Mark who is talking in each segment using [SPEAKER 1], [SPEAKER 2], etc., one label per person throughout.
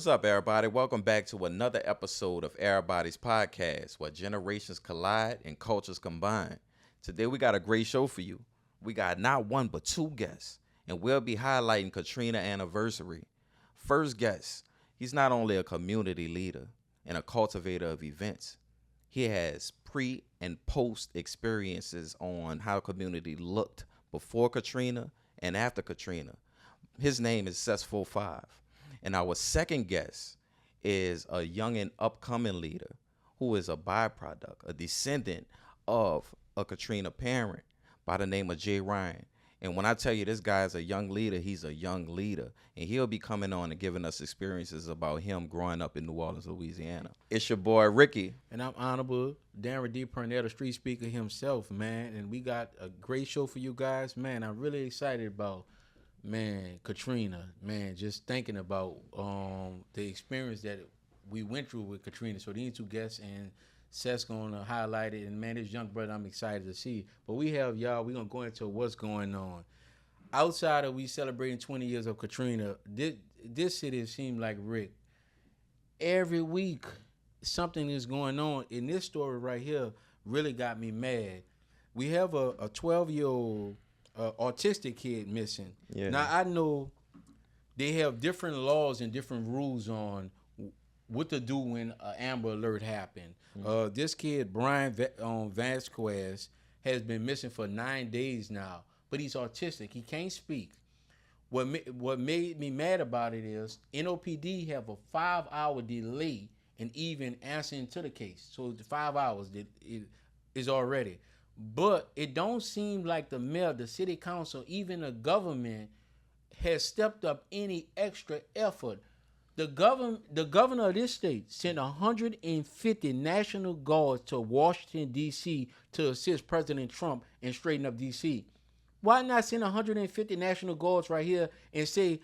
[SPEAKER 1] What's up, everybody? Welcome back to another episode of EraBody's podcast, where generations collide and cultures combine. Today, we got a great show for you. We got not one, but two guests, and we'll be highlighting Katrina anniversary. First guest, he's not only a community leader and a cultivator of events, he has pre and post experiences on how community looked before Katrina and after Katrina. His name is Sess 45. And our second guest is a young and upcoming leader who is a byproduct, a descendant of a Katrina parent by the name of Jay Ryan. And when I tell you this guy is a young leader, he's a young leader. And he'll be coming on and giving us experiences about him growing up in New Orleans, Louisiana. It's your boy, Ricky.
[SPEAKER 2] And I'm Honorable Darren D. Purnell, the street speaker himself, man. And we got a great show for you guys. Man, I'm really excited about, Katrina. Man, just thinking about the experience that we went through with Katrina. So these two guests and Seth's going to highlight it. And, man, this young brother I'm excited to see. But we have, y'all, we're going to go into what's going on. Outside of we celebrating 20 years of Katrina, this city seemed like Rick. Every week, something is going on. And this story right here really got me mad. We have a 12-year-old autistic kid missing. Yeah. Now, I know they have different laws and different rules on what to do when an Amber Alert happened. Mm-hmm. This kid, Brian Vasquez, has been missing for 9 days now, but he's autistic. He can't speak. What made me mad about it is NOPD have a 5-hour delay in even answering to the case. So the 5 hours is already. But it don't seem like the mayor, the city council, even the government has stepped up any extra effort. The governor of this state sent 150 National Guards to Washington, D.C. to assist President Trump in straightening up D.C. Why not send 150 National Guards right here and say,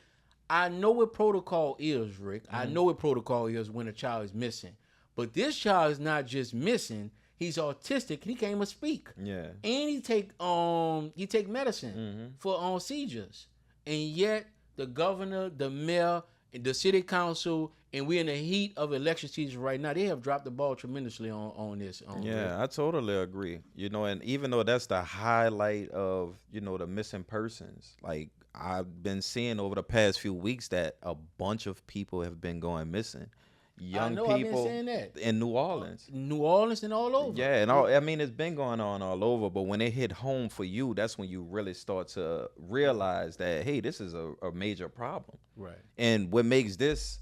[SPEAKER 2] I know what protocol is, Rick. Mm-hmm. I know what protocol is when a child is missing. But this child is not just missing. He's autistic. He can't even speak. Yeah. And he take medicine for seizures. And yet the governor, the mayor, the city council, and we're in the heat of election season right now. They have dropped the ball tremendously on this.
[SPEAKER 1] Yeah, I totally agree. And even though that's the highlight of, the missing persons, like I've been seeing over the past few weeks that a bunch of people have been going missing. Young people
[SPEAKER 2] I've been saying that.
[SPEAKER 1] In New Orleans.
[SPEAKER 2] New Orleans and all over.
[SPEAKER 1] Yeah, and it's been going on all over, but when it hit home for you, that's when you really start to realize that, hey, this is a major problem.
[SPEAKER 2] Right.
[SPEAKER 1] And what makes this,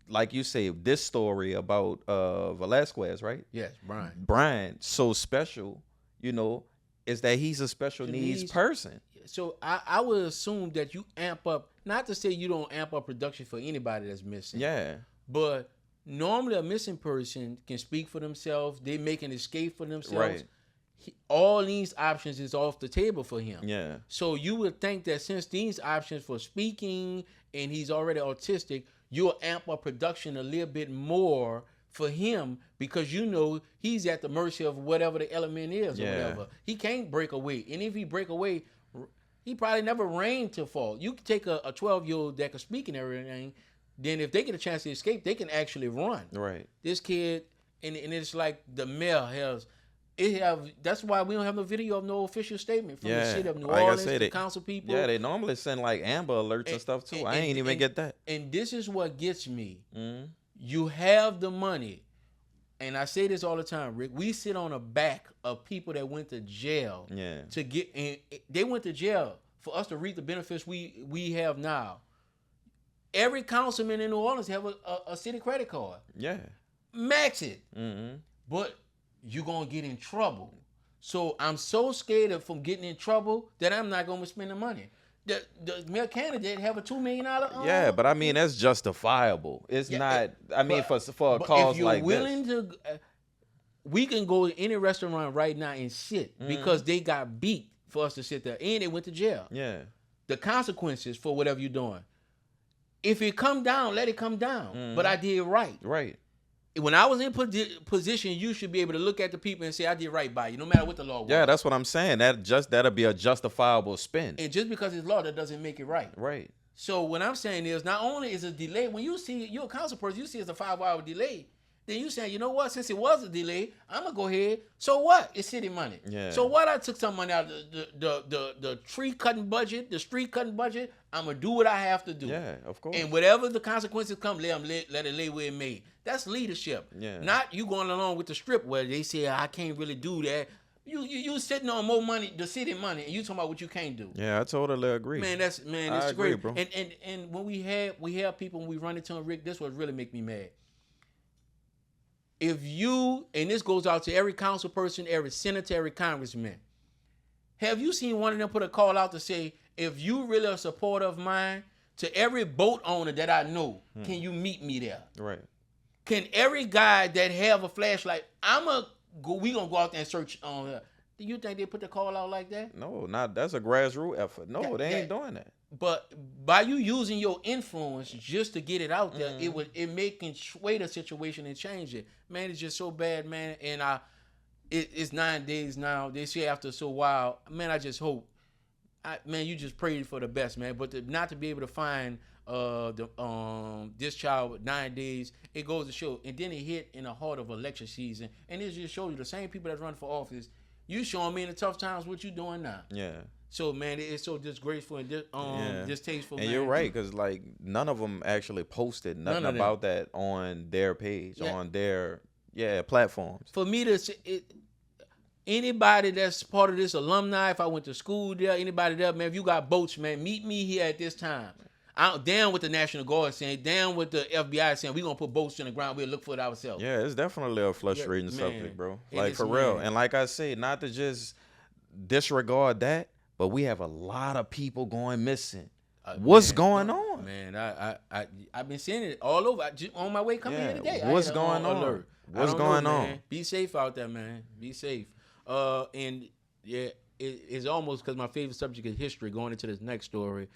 [SPEAKER 1] like you say, this story about Velasquez, right?
[SPEAKER 2] Yes, Brian.
[SPEAKER 1] Brian, so special, is that he's a special needs person.
[SPEAKER 2] So I would assume that you amp up, not to say you don't amp up production for anybody that's missing.
[SPEAKER 1] Yeah.
[SPEAKER 2] But normally a missing person can speak for themselves. They make an escape for themselves.
[SPEAKER 1] Right.
[SPEAKER 2] All these options is off the table for him.
[SPEAKER 1] Yeah.
[SPEAKER 2] So you would think that since these options for speaking and he's already autistic, you'll amp up production a little bit more for him because he's at the mercy of whatever the element is or whatever. He can't break away. And if he break away, he probably never reigned to fall. You can take a 12-year-old that can speak and everything. Then if they get a chance to escape, they can actually run.
[SPEAKER 1] Right.
[SPEAKER 2] This kid, and it's like the mayor that's why we don't have no video of no official statement from the city of New Orleans, the council people.
[SPEAKER 1] Yeah, they normally send like Amber Alerts and stuff too. I ain't even get that.
[SPEAKER 2] And this is what gets me. Mm-hmm. You have the money, and I say this all the time, Rick. We sit on the back of people that went to jail.
[SPEAKER 1] Yeah.
[SPEAKER 2] And they went to jail for us to reap the benefits we have now. Every councilman in New Orleans have a city credit card.
[SPEAKER 1] Yeah.
[SPEAKER 2] Max it. Mm-hmm. But you're going to get in trouble. So I'm so scared from getting in trouble that I'm not going to spend the money. The mayor candidate have a $2 million.
[SPEAKER 1] Yeah, but I mean, that's justifiable. It's not, for a cause like this. If you're willing
[SPEAKER 2] to, we can go to any restaurant right now and sit because they got beat for us to sit there. And they went to jail.
[SPEAKER 1] Yeah.
[SPEAKER 2] The consequences for whatever you're doing. If it come down, let it come down. Mm-hmm. But I did right.
[SPEAKER 1] Right.
[SPEAKER 2] When I was in position, you should be able to look at the people and say, I did right by you, no matter what the law was.
[SPEAKER 1] Yeah, that's what I'm saying. That'll be a justifiable spin.
[SPEAKER 2] And just because it's law, that doesn't make it right.
[SPEAKER 1] Right.
[SPEAKER 2] So what I'm saying is, not only is a delay, when you see you're a council person, you see it's a 5-hour delay. Then you saying, you know what? Since it was a delay, I'm gonna go ahead. So what? It's city money.
[SPEAKER 1] Yeah.
[SPEAKER 2] So what? I took some money out of the tree cutting budget, the street cutting budget. I'm gonna do what I have to do.
[SPEAKER 1] Yeah, of course.
[SPEAKER 2] And whatever the consequences come, let it lay where it may. That's leadership.
[SPEAKER 1] Yeah.
[SPEAKER 2] Not you going along with the strip where they say I can't really do that. You sitting on more money, the city money, and you talking about what you can't do.
[SPEAKER 1] Yeah, I totally agree.
[SPEAKER 2] Man, it's
[SPEAKER 1] I agree,
[SPEAKER 2] great,
[SPEAKER 1] bro.
[SPEAKER 2] And when we have people, when we run into them, Rick, this what really make me mad. If you, and this goes out to every council person, every senator, every congressman, have you seen one of them put a call out to say, if you really a supporter of mine, to every boat owner that I know, can you meet me there?
[SPEAKER 1] Right.
[SPEAKER 2] Can every guy that have a flashlight, we gonna go out there and search on her. Do you think they put the call out like that?
[SPEAKER 1] No, that's a grassroots effort. No, they ain't doing that.
[SPEAKER 2] But by you using your influence just to get it out there, it making sway the situation and change it. Man, it's just so bad, man. And it's 9 days now. They say after so while, man, I just hope, man, you just pray for the best, man. But not to be able to find this child with 9 days, it goes to show. And then it hit in the heart of election season, and it just shows you the same people that run for office. You showing me in the tough times what you doing now.
[SPEAKER 1] Yeah.
[SPEAKER 2] So, man, it's so disgraceful and distasteful.
[SPEAKER 1] And
[SPEAKER 2] man.
[SPEAKER 1] you're right, because like none of them actually posted nothing about that on their page, on their platforms.
[SPEAKER 2] For me to anybody that's part of this alumni, if I went to school there, anybody there, man, if you got boats, man, meet me here at this time. I'm down with the National Guard saying, down with the FBI saying, we're going to put boats in the ground, we'll look for it ourselves.
[SPEAKER 1] Yeah, it's definitely a frustrating subject, bro. Like, for real. And like I say, not to just disregard that, but we have a lot of people going missing. What's going on?
[SPEAKER 2] Man, I've been seeing it all over. On my way coming here today.
[SPEAKER 1] What's going on?
[SPEAKER 2] Alert.
[SPEAKER 1] What's going on?
[SPEAKER 2] Man. Be safe out there, man. Be safe. And yeah, it's almost because my favorite subject is history. Going into this next story,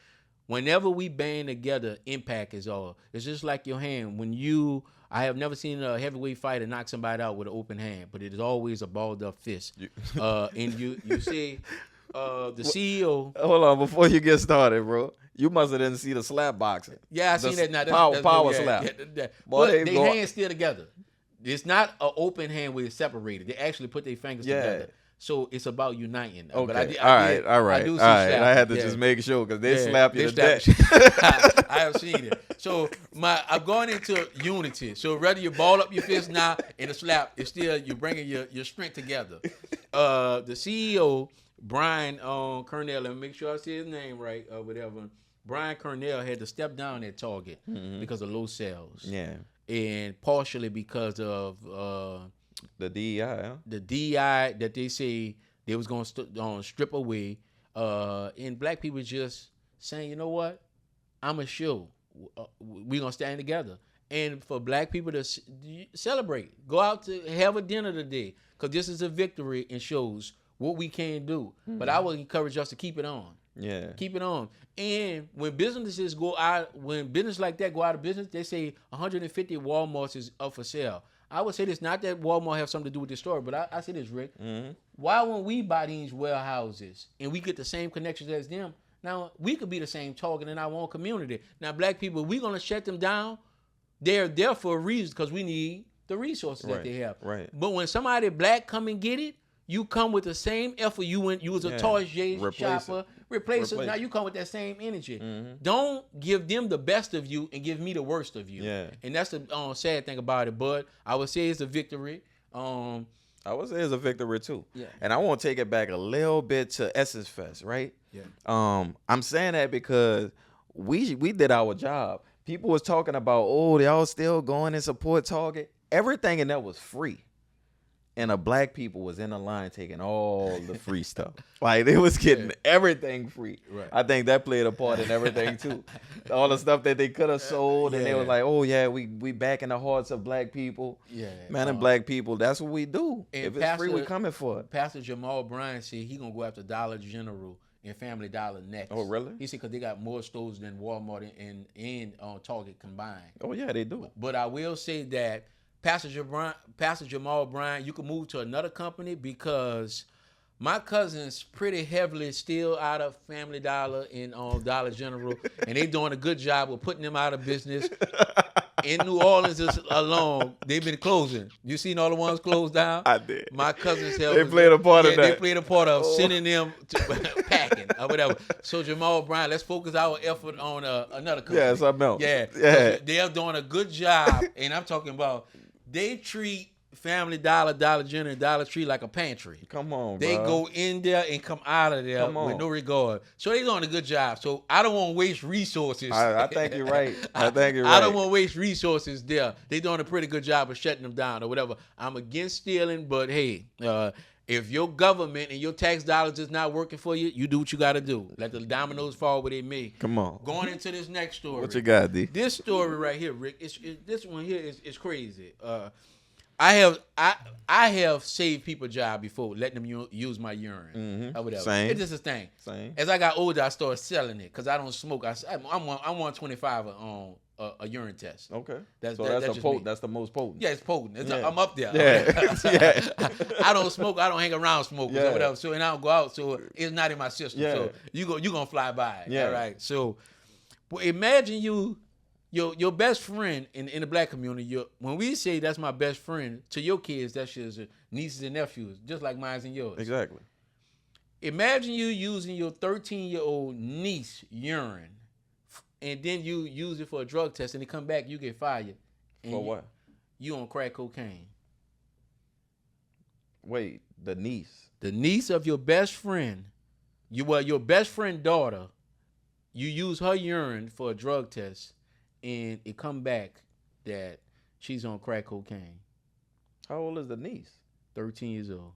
[SPEAKER 2] whenever we band together, impact is all. It's just like your hand. I have never seen a heavyweight fighter knock somebody out with an open hand, but it is always a balled up fist. And you see the CEO.
[SPEAKER 1] Hold on, before you get started, bro. You must have didn't see the slap boxing.
[SPEAKER 2] Yeah, I seen that now. That's
[SPEAKER 1] power slap.
[SPEAKER 2] But they hands still together. It's not an open hand where it's separated. They actually put their fingers together. So it's about uniting.
[SPEAKER 1] Okay.
[SPEAKER 2] But
[SPEAKER 1] all right. I had to just make sure because they slap you to death.
[SPEAKER 2] I have seen it. So I'm going into unity. So whether you ball up your fist now and a slap, it's still you're bringing your strength together. The CEO, Brian Kernell, and make sure I say his name right or whatever. Brian Kernell had to step down at Target because of low sales.
[SPEAKER 1] Yeah.
[SPEAKER 2] And partially because of
[SPEAKER 1] the DEI, huh?
[SPEAKER 2] The DEI that they say they was going to strip away. And black people just saying, you know what? I'm a show. We're going to stand together. And for black people to celebrate, go out to have a dinner today, because this is a victory and shows what we can do. But I would encourage us to keep it on.
[SPEAKER 1] Yeah.
[SPEAKER 2] Keep it on. And when businesses go out, when business like that go out of business, they say 150 Walmarts is up for sale. I would say this, not that Walmart have something to do with this story, but I say this, Rick. Why when we buy these warehouses and we get the same connections as them, now we could be the same target in our own community. Now, black people, we're going to shut them down. They're there for a reason, because we need the resources that they have.
[SPEAKER 1] Right.
[SPEAKER 2] But when somebody black come and get it, you come with the same effort you was a toy shopper. Replace it. Now you come with that same energy. Don't give them the best of you and give me the worst of you.
[SPEAKER 1] Yeah.
[SPEAKER 2] And that's the sad thing about it. But I would say it's a victory.
[SPEAKER 1] I would say it's a victory too.
[SPEAKER 2] Yeah.
[SPEAKER 1] And I want to take it back a little bit to Essence Fest, right?
[SPEAKER 2] Yeah.
[SPEAKER 1] I'm saying that because we did our job. People was talking about, y'all still going and support Target. Everything in that was free. And the black people was in the line taking all the free stuff. Like, they was getting everything free.
[SPEAKER 2] Right.
[SPEAKER 1] I think that played a part in everything too. All the stuff that they could have sold, and they was like, we back in the hearts of black people.
[SPEAKER 2] Yeah.
[SPEAKER 1] Man, and black people, that's what we do.
[SPEAKER 2] And
[SPEAKER 1] if it's free, we coming for it.
[SPEAKER 2] Pastor Jamal Bryant said he gonna go after Dollar General and Family Dollar next.
[SPEAKER 1] Oh, really?
[SPEAKER 2] He said because they got more stores than Walmart and Target combined.
[SPEAKER 1] Oh, yeah, they do.
[SPEAKER 2] But I will say that Pastor Jamal Bryant, you can move to another company, because My cousin's pretty heavily still out of Family Dollar and Dollar General, and they doing a good job of putting them out of business. In New Orleans alone, they've been closing. You seen all the ones closed down?
[SPEAKER 1] I did.
[SPEAKER 2] My cousins helped.
[SPEAKER 1] They played a part of that.
[SPEAKER 2] They played a part of sending them to packing or whatever. So Jamal Brown, let's focus our effort on another company.
[SPEAKER 1] Yeah, something else.
[SPEAKER 2] Yeah. They're doing a good job, and I'm talking about they treat Family Dollar, Dollar General, and Dollar Tree like a pantry.
[SPEAKER 1] Come on,
[SPEAKER 2] They
[SPEAKER 1] bro.
[SPEAKER 2] go in there and come out of there with no regard. So they're doing a good job. So I don't want to waste resources.
[SPEAKER 1] I think you're right. I
[SPEAKER 2] don't want to waste resources there. They're doing a pretty good job of shutting them down or whatever. I'm against stealing, but hey, if your government and your tax dollars is not working for you, you do what you got to do. Let the dominoes fall where they may.
[SPEAKER 1] Come on.
[SPEAKER 2] Going into this next story.
[SPEAKER 1] What you got, D?
[SPEAKER 2] This story right here, Rick, this one here is crazy. I have saved people a job before, letting them use my urine or whatever.
[SPEAKER 1] Same.
[SPEAKER 2] It's just a thing.
[SPEAKER 1] Same.
[SPEAKER 2] As I got older, I started selling it because I don't smoke. I'm 125 on a urine test.
[SPEAKER 1] Okay.
[SPEAKER 2] That's
[SPEAKER 1] the most potent.
[SPEAKER 2] Yeah, it's potent. I'm up there.
[SPEAKER 1] Yeah.
[SPEAKER 2] I don't smoke. I don't hang around smokers or whatever. So and I don't go out. So it's not in my system.
[SPEAKER 1] Yeah.
[SPEAKER 2] So you gonna fly by.
[SPEAKER 1] Yeah.
[SPEAKER 2] All right. So, well, imagine your best friend in the black community. When we say that's my best friend to your kids, that's your nieces and nephews, just like mine and yours.
[SPEAKER 1] Exactly.
[SPEAKER 2] Imagine you using your 13-year-old niece urine, and then you use it for a drug test, and they come back, you get fired. And
[SPEAKER 1] For what?
[SPEAKER 2] You on crack cocaine.
[SPEAKER 1] Wait, the niece.
[SPEAKER 2] The niece of your best friend, your best friend daughter, you use her urine for a drug test, and it come back that she's on crack cocaine.
[SPEAKER 1] How old is the niece?
[SPEAKER 2] 13 years old.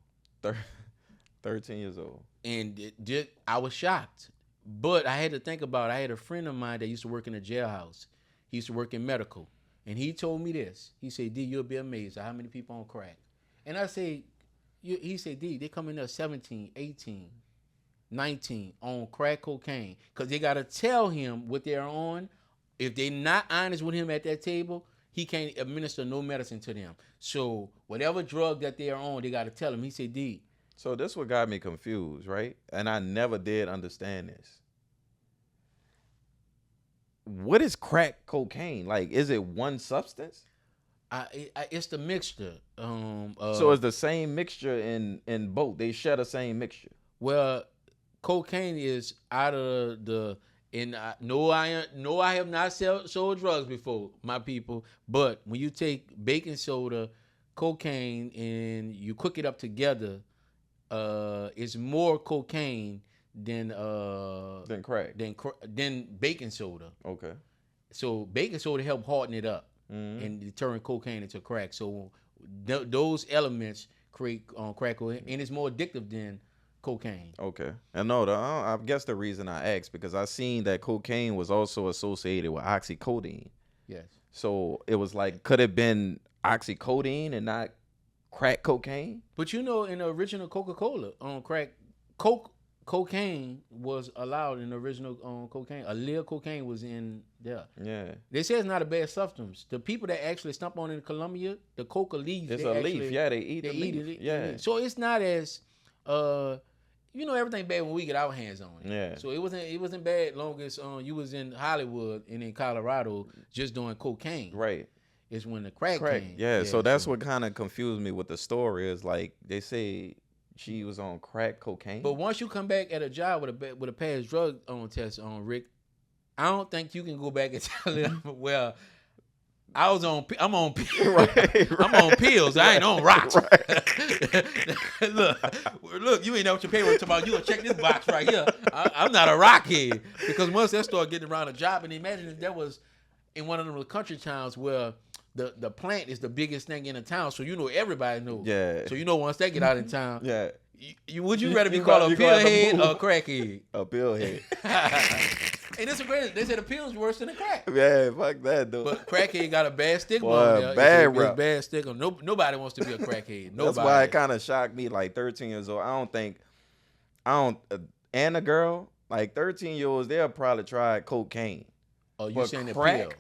[SPEAKER 1] 13 years old.
[SPEAKER 2] And I was shocked. But I had to think about it. I had a friend of mine that used to work in a jailhouse. He used to work in medical. And he told me this. He said, D, you'll be amazed at how many people on crack. And I said, he said, D, they come in there 17, 18, 19 on crack cocaine. Because they got to tell him what they're on. If they're not honest with him at that table, he can't administer no medicine to them. So whatever drug that they're on, they got to tell him. He said, D.
[SPEAKER 1] So this what got me confused, right? And I never did understand this. What is crack cocaine? Like, is it one substance?
[SPEAKER 2] It's the mixture.
[SPEAKER 1] So it's the same mixture in both. They share the same mixture.
[SPEAKER 2] Well, cocaine is out of the. And I have not sold drugs before, my people. But when you take baking soda, cocaine, and you cook it up together, it's more cocaine than
[SPEAKER 1] crack.
[SPEAKER 2] Than baking soda.
[SPEAKER 1] Okay.
[SPEAKER 2] So baking soda help harden it up and turn cocaine into crack. So those elements create crack cocaine, and it's more addictive than cocaine.
[SPEAKER 1] Okay. And no, I guess the reason I asked because I seen that cocaine was also associated with oxycodone.
[SPEAKER 2] Yes. So
[SPEAKER 1] it was like, could it have been oxycodone and not crack cocaine?
[SPEAKER 2] But in the original Coca-Cola, cocaine was allowed in the original cocaine. A little cocaine was in there.
[SPEAKER 1] Yeah.
[SPEAKER 2] They say it's not a bad substance. The people that actually stump on in Colombia, the coca leaves.
[SPEAKER 1] It's a leaf. Yeah, they eat the leaf. Yeah.
[SPEAKER 2] So it's not as everything bad when we get our hands on it.
[SPEAKER 1] Yeah.
[SPEAKER 2] So it wasn't bad long as you was in Hollywood and in Colorado just doing cocaine.
[SPEAKER 1] Right.
[SPEAKER 2] It's when the crack came.
[SPEAKER 1] Yeah. So that's what kind of confused me with the story is like they say she was on crack cocaine.
[SPEAKER 2] But once you come back at a job with a past drug test on Rick, I don't think you can go back and tell them, well, I'm on pills.
[SPEAKER 1] Right.
[SPEAKER 2] I'm on pills. I ain't on rocks.
[SPEAKER 1] Right.
[SPEAKER 2] look, you ain't know what your paperwork talking about. You gonna check this box right here. I'm not a rockhead. Because once that started getting around a job, and imagine if that was in one of them country towns where the plant is the biggest thing in the town, so everybody knows.
[SPEAKER 1] Yeah.
[SPEAKER 2] So once they get out in town,
[SPEAKER 1] yeah.
[SPEAKER 2] Would you rather be called a pillhead or a crackhead?
[SPEAKER 1] A pillhead.
[SPEAKER 2] And it's great. They said the pill's worse than the crack.
[SPEAKER 1] Yeah, fuck that, dude.
[SPEAKER 2] But crackhead got a bad stigma.
[SPEAKER 1] Well, bad rap.
[SPEAKER 2] Bad stigma. Nobody wants to be a crackhead. Nobody.
[SPEAKER 1] That's why it kind of shocked me. Like 13 years old, and a girl like 13-year-olds, they'll probably try cocaine.
[SPEAKER 2] Oh, you
[SPEAKER 1] but
[SPEAKER 2] saying the
[SPEAKER 1] crack?
[SPEAKER 2] pill?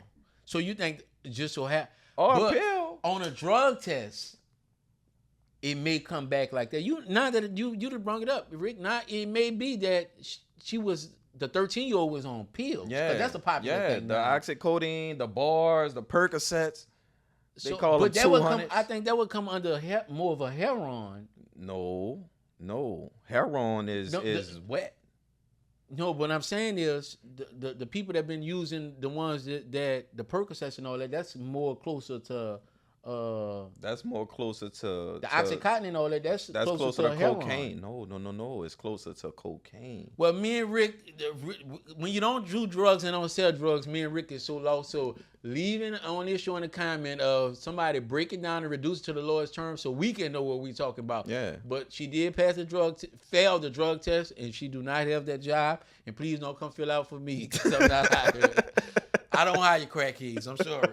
[SPEAKER 2] So you think just so happen?
[SPEAKER 1] Or a pill
[SPEAKER 2] on a drug test? it may come back like that. Now that you just brought it up, Rick. Now it may be that she was the 13-year-old was on pills.
[SPEAKER 1] Yeah,
[SPEAKER 2] that's a popular thing.
[SPEAKER 1] The
[SPEAKER 2] now.
[SPEAKER 1] oxycodone, the bars, the Percocets. They
[SPEAKER 2] So,
[SPEAKER 1] call them
[SPEAKER 2] but that would come.
[SPEAKER 1] 200s.
[SPEAKER 2] I think that would come under more of a heroin.
[SPEAKER 1] No, heroin is wet.
[SPEAKER 2] No, what I'm saying is the people that been using the ones that the Percocets and all that. That's more closer to.
[SPEAKER 1] That's more closer to
[SPEAKER 2] the Oxycontin and all that. That's closer to
[SPEAKER 1] cocaine. No. It's closer to cocaine.
[SPEAKER 2] Well, me and Rick, when you don't do drugs and don't sell drugs, me and Rick is so lost. So leaving on this show in the comment of somebody break it down and reduce it to the lowest term so we can know what we talking about.
[SPEAKER 1] Yeah.
[SPEAKER 2] But she did pass the fail the drug test, and she do not have that job. And please don't come fill out for me because I'm not hired. I don't hire crackheads. I'm sorry.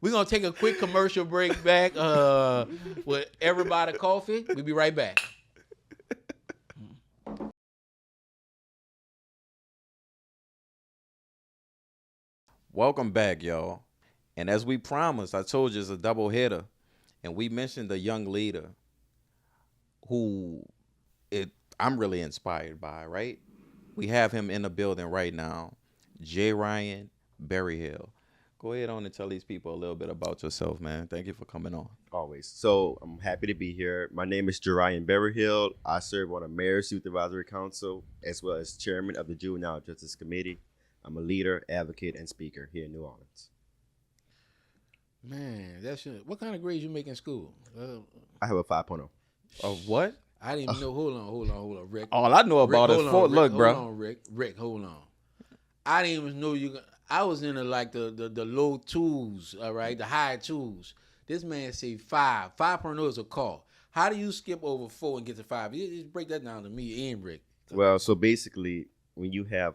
[SPEAKER 2] We're going to take a quick commercial break back with EraBody's Coffee. We'll be right back.
[SPEAKER 1] Welcome back, y'all. And as we promised, I told you it's a double hitter. And we mentioned a young leader who I'm really inspired by, right? We have him in the building right now, J. Ryan Berryhill. Go ahead on and tell these people a little bit about yourself, man. Thank you for coming on.
[SPEAKER 3] Always. So I'm happy to be here. My name is Jerian Berryhill. I serve on the Mayor's Youth Advisory Council as well as chairman of the Juvenile Justice Committee. I'm a leader, advocate, and speaker here in New Orleans.
[SPEAKER 2] Man, that's what kind of grades you make in school?
[SPEAKER 3] I have a 5.0.
[SPEAKER 1] A what?
[SPEAKER 2] I didn't even know. Hold on, Rick.
[SPEAKER 1] All I know about is Fort. Look, bro.
[SPEAKER 2] Hold on, Rick, hold on. I didn't even know you. I was in the low twos, all right, the high twos. This man say 5. 5.0 is a call. How do you skip over 4 and get to 5? Just break that down to me and Rick.
[SPEAKER 3] Well, so basically, when you have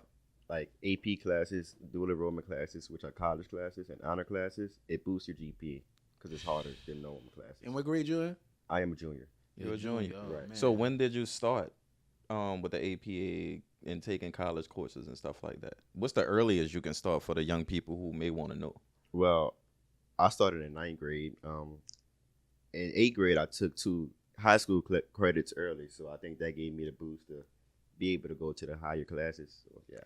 [SPEAKER 3] like AP classes, dual enrollment classes, which are college classes and honor classes, it boosts your GPA because it's harder than normal classes.
[SPEAKER 2] And what grade you in?
[SPEAKER 3] I am a junior.
[SPEAKER 1] You're a junior.
[SPEAKER 2] Oh,
[SPEAKER 3] right.
[SPEAKER 2] Man.
[SPEAKER 1] So when did you start with the APA and taking college courses and stuff like that? What's the earliest you can start for the young people who may want to know?
[SPEAKER 3] Well, I started in 9th grade. In 8th grade, I took 2 high school credits early, so I think that gave me the boost to be able to go to the higher classes. So, yeah.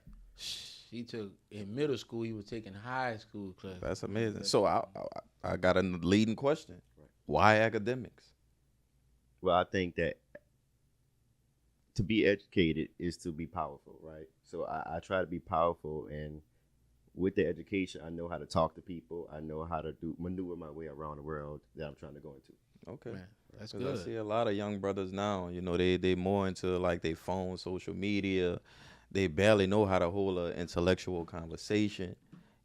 [SPEAKER 2] He took in middle school. He was taking high school classes.
[SPEAKER 1] That's amazing. So I got a leading question. Why academics?
[SPEAKER 3] Well, I think that to be educated is to be powerful, right? So I try to be powerful, and with the education, I know how to talk to people. I know how to maneuver my way around the world that I'm trying to go into.
[SPEAKER 1] Okay.
[SPEAKER 2] Man, that's
[SPEAKER 1] 'Cause
[SPEAKER 2] good.
[SPEAKER 1] I see a lot of young brothers now, you know, they more into like their phone, social media. They barely know how to hold an intellectual conversation,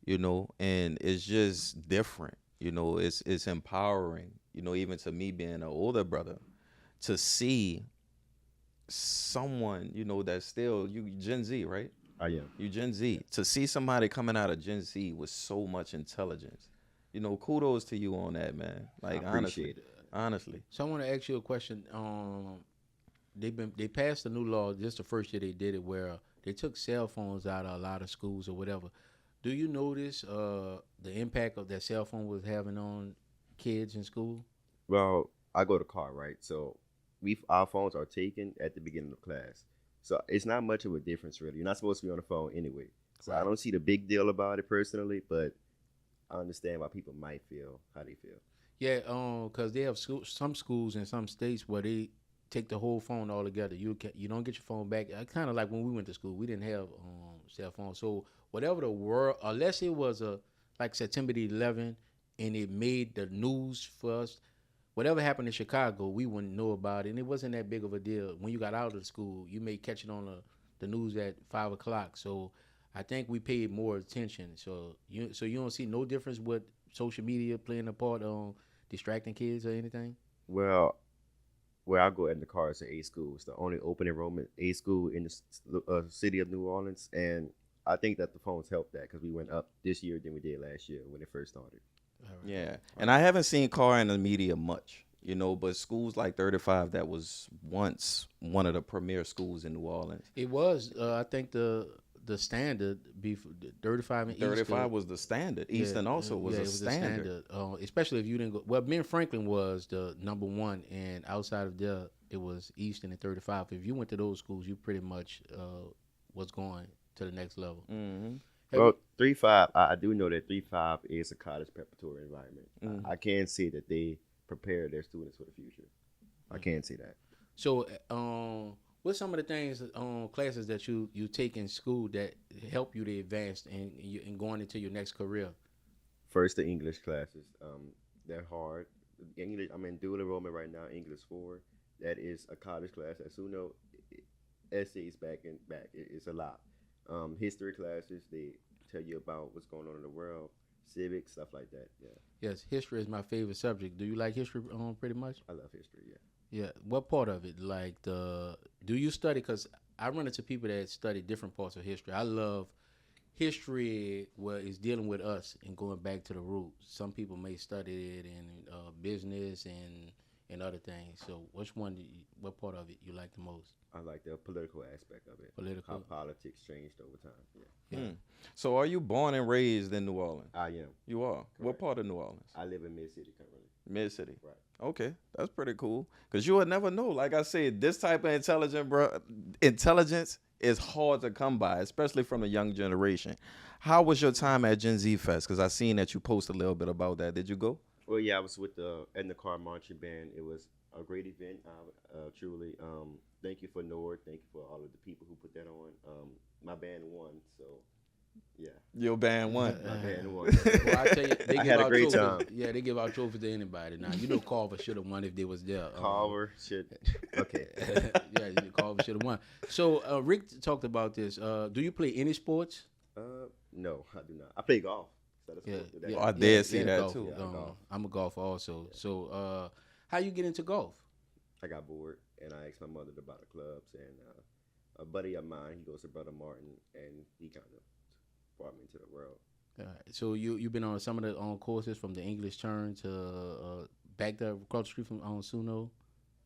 [SPEAKER 1] you know, and it's just different. You know, it's empowering, you know, even to me being an older brother, to see someone, you know, that's still, you Gen Z, right?
[SPEAKER 3] I am.
[SPEAKER 1] You Gen Z. To see somebody coming out of Gen Z with so much intelligence, you know, kudos to you on that, man. Like,
[SPEAKER 3] I appreciate it.
[SPEAKER 1] Honestly.
[SPEAKER 2] So I want to ask you a question. They passed a new law. This the first year they did it, where they took cell phones out of a lot of schools or whatever. Do you notice the impact of that cell phone was having on kids in school?
[SPEAKER 3] Well, I go to car, right? So our phones are taken at the beginning of class. So it's not much of a difference, really. You're not supposed to be on the phone anyway. So
[SPEAKER 2] Right.
[SPEAKER 3] I don't see the big deal about it personally, but I understand why people might feel how they feel.
[SPEAKER 2] Yeah, because they have some schools in some states where they take the whole phone all together. You don't get your phone back. Kind of like when we went to school, we didn't have cell phones. So whatever the world, unless it was like September the 11th and it made the news for us, whatever happened in Chicago, we wouldn't know about it, and it wasn't that big of a deal. When you got out of the school, you may catch it on the news at 5 o'clock. So I think we paid more attention. So you don't see no difference with social media playing a part on distracting kids or anything?
[SPEAKER 3] Well, where I go in the car is an A school. It's the only open enrollment A school in the city of New Orleans, and I think that the phones helped that because we went up this year than we did last year when it first started.
[SPEAKER 1] Yeah, and I haven't seen car in the media much, you know, but schools like 35, that was once one of the premier schools in New Orleans.
[SPEAKER 2] It was. I think the the standard be 35 and
[SPEAKER 1] 35
[SPEAKER 2] Eastern.
[SPEAKER 1] was the standard. Eastern also was
[SPEAKER 2] it
[SPEAKER 1] a
[SPEAKER 2] was the
[SPEAKER 1] standard.
[SPEAKER 2] especially if you didn't go. Well, Ben Franklin was the number one, and outside of there, it was Eastern and 35. If you went to those schools, you pretty much was going to the next level.
[SPEAKER 1] Mm-hmm.
[SPEAKER 3] Well, 3-5, I do know that 3-5 is a college preparatory environment.
[SPEAKER 1] Mm-hmm.
[SPEAKER 3] I can see that they prepare their students for the future. I can see that.
[SPEAKER 2] So, what's some of the things, classes that you take in school that help you to advance and going into your next career?
[SPEAKER 3] First, the English classes. They're hard. English. I'm in dual enrollment right now. English 4. That is a college class. As you know, essays back. It's a lot. History classes. They tell you about what's going on in the world. Civics, stuff like that. Yeah.
[SPEAKER 2] Yes, history is my favorite subject. Do you like history pretty much?
[SPEAKER 3] I love history. Yeah.
[SPEAKER 2] Yeah. What part of it? Like do you study? Because I run into people that study different parts of history. I love history where it's dealing with us and going back to the roots. Some people may study it in business and other things. So what part of it you like the most?
[SPEAKER 3] I like the political aspect of it.
[SPEAKER 2] Political.
[SPEAKER 3] How politics changed over time. Yeah.
[SPEAKER 2] Yeah.
[SPEAKER 1] So are you born and raised in New Orleans?
[SPEAKER 3] I am.
[SPEAKER 1] You are. What part of New Orleans?
[SPEAKER 3] I live in Mid-City currently.
[SPEAKER 1] Mid-City.
[SPEAKER 3] Right.
[SPEAKER 1] Okay, that's pretty cool. Because you would never know. Like I said, this type of intelligence is hard to come by, especially from the young generation. How was your time at GenZ Fest? Because I seen that you posted a little bit about that. Did you go?
[SPEAKER 3] Well, yeah, I was with the Car Marching Band. It was a great event, truly. Thank you for Nord. Thank you for all of the people who put that on. My band won, so yeah.
[SPEAKER 1] Your band won.
[SPEAKER 3] My band won.
[SPEAKER 2] Well, I tell you, they
[SPEAKER 3] I
[SPEAKER 2] give
[SPEAKER 3] had a
[SPEAKER 2] out
[SPEAKER 3] great
[SPEAKER 2] trophies.
[SPEAKER 3] time.
[SPEAKER 2] Yeah, they give out trophies to anybody. Now you know Carver should have won if they was there.
[SPEAKER 3] Carver should. Okay.
[SPEAKER 2] Yeah, Carver should have won. So Rick talked about this. Do you play any sports?
[SPEAKER 3] No, I do not. I play golf. So that's cool.
[SPEAKER 1] I did see that
[SPEAKER 2] golf.
[SPEAKER 1] too.
[SPEAKER 3] Yeah, golf.
[SPEAKER 2] I'm a golfer also. So how you get into golf?
[SPEAKER 3] I got bored, and I asked my mother to buy the clubs, and a buddy of mine, he goes to Brother Martin, and he kind of brought me into the world.
[SPEAKER 2] So you've been on some of the courses from the English turn to back there across the street from Suno?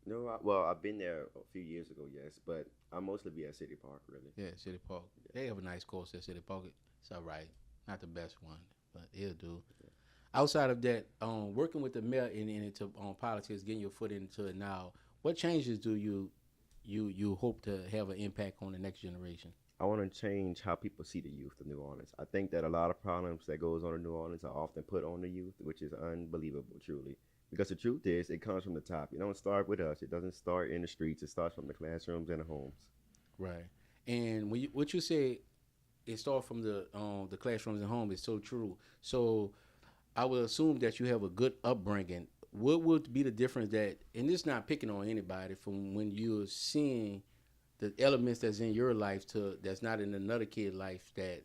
[SPEAKER 3] No, I've been there a few years ago, yes, but I mostly be at City Park, really.
[SPEAKER 2] Yeah, City Park. They have a nice course at City Park. It's all right. Not the best one, but it'll do. Yeah. Outside of that, working with the mayor and into politics, getting your foot into it now, what changes do you hope to have an impact on the next generation?
[SPEAKER 3] I want to change how people see the youth of New Orleans. I think that a lot of problems that goes on in New Orleans are often put on the youth, which is unbelievable, truly. Because the truth is, it comes from the top. It don't start with us. It doesn't start in the streets. It starts from the classrooms and the homes.
[SPEAKER 2] Right. And what you say, it starts from the classrooms and home is so true. So I would assume that you have a good upbringing. What would be the difference that, and this is not picking on anybody, from when you're seeing the elements that's in your life to that's not in another kid's life that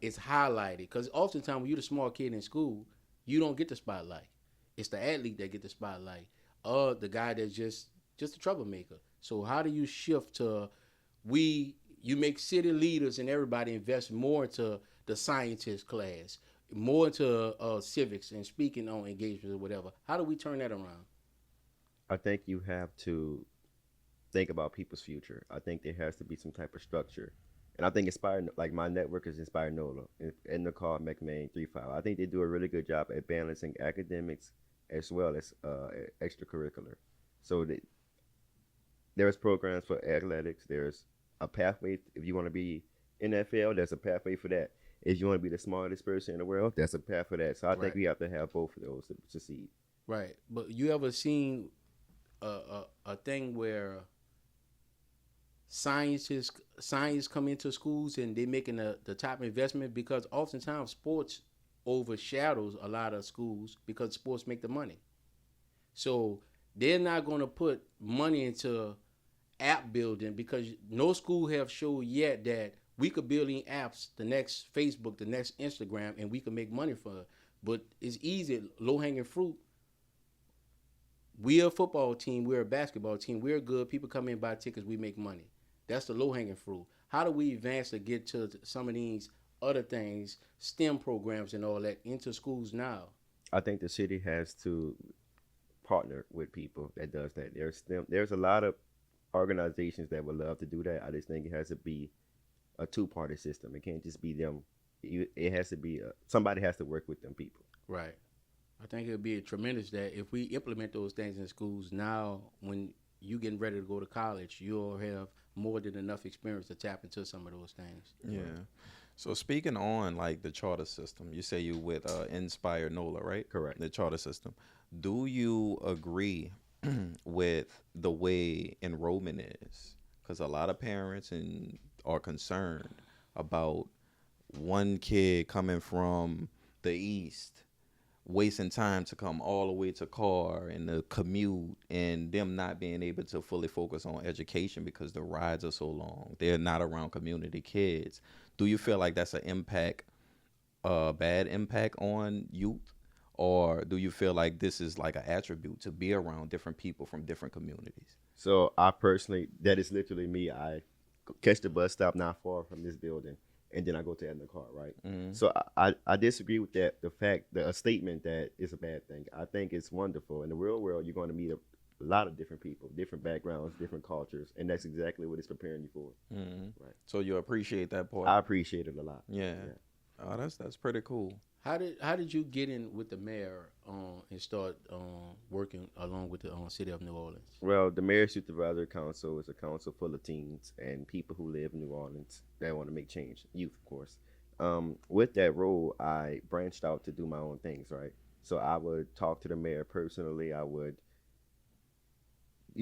[SPEAKER 2] it's highlighted? Because oftentimes when you're the small kid in school, you don't get the spotlight. It's the athlete that get the spotlight, or the guy that's just a troublemaker. So how do you shift to you make city leaders and everybody invest more into the scientist class, more into civics and speaking on engagements or whatever? How do we turn that around?
[SPEAKER 3] I think you have to think about people's future. I think there has to be some type of structure. And I think like my network is Inspired NOLA and the call McMain 3-5. I think they do a really good job at balancing academics as well as extracurricular. So there's programs for athletics. There's a pathway. If you want to be NFL, there's a pathway for that. If you want to be the smartest person in the world, that's a path for that. So I think we have to have both of those to succeed.
[SPEAKER 2] Right. But you ever seen a thing where science come into schools and they're making the top investment? Because oftentimes sports overshadows a lot of schools because sports make the money. So they're not going to put money into app building because no school have showed yet that we could build in apps, the next Facebook, the next Instagram, and we could make money for it. But it's easy, low-hanging fruit. We're a football team. We're a basketball team. We're good. People come in, buy tickets. We make money. That's the low-hanging fruit. How do we advance to get to some of these other things, STEM programs and all that, into schools now?
[SPEAKER 3] I think the city has to partner with people that does that. There's a lot of organizations that would love to do that. I just think it has to be a two-party system. It can't just be them. It has to be somebody has to work with them people.
[SPEAKER 2] Right. I think it would be tremendous that if we implement those things in schools now, when you getting ready to go to college, you'll have more than enough experience to tap into some of those things.
[SPEAKER 1] Yeah. So speaking on like the charter system, you say you with Inspire NOLA, right?
[SPEAKER 3] Correct.
[SPEAKER 1] The charter system. Do you agree with the way enrollment is? Because a lot of parents are concerned about one kid coming from the east wasting time to come all the way to Carr and the commute, and them not being able to fully focus on education because the rides are so long. They're not around community kids. Do you feel like that's an bad impact on youth? Or do you feel like this is like an attribute to be around different people from different communities?
[SPEAKER 3] So I personally, that is literally me. I catch the bus stop not far from this building, and then I go to the car, right?
[SPEAKER 1] Mm-hmm.
[SPEAKER 3] So I disagree with that. A statement that is a bad thing. I think it's wonderful. In the real world, you're going to meet a lot of different people, different backgrounds, different cultures, and that's exactly what it's preparing you for.
[SPEAKER 1] Mm-hmm.
[SPEAKER 3] Right.
[SPEAKER 1] So you appreciate that part?
[SPEAKER 3] I appreciate it a lot.
[SPEAKER 1] Yeah. Oh, that's pretty cool.
[SPEAKER 2] How did you get in with the mayor and start working along with the city of New Orleans?
[SPEAKER 3] Well, the Mayor's Supervisory Council is a council full of teens and people who live in New Orleans that want to make change, youth, of course. With that role, I branched out to do my own things, right? So I would talk to the mayor personally. I would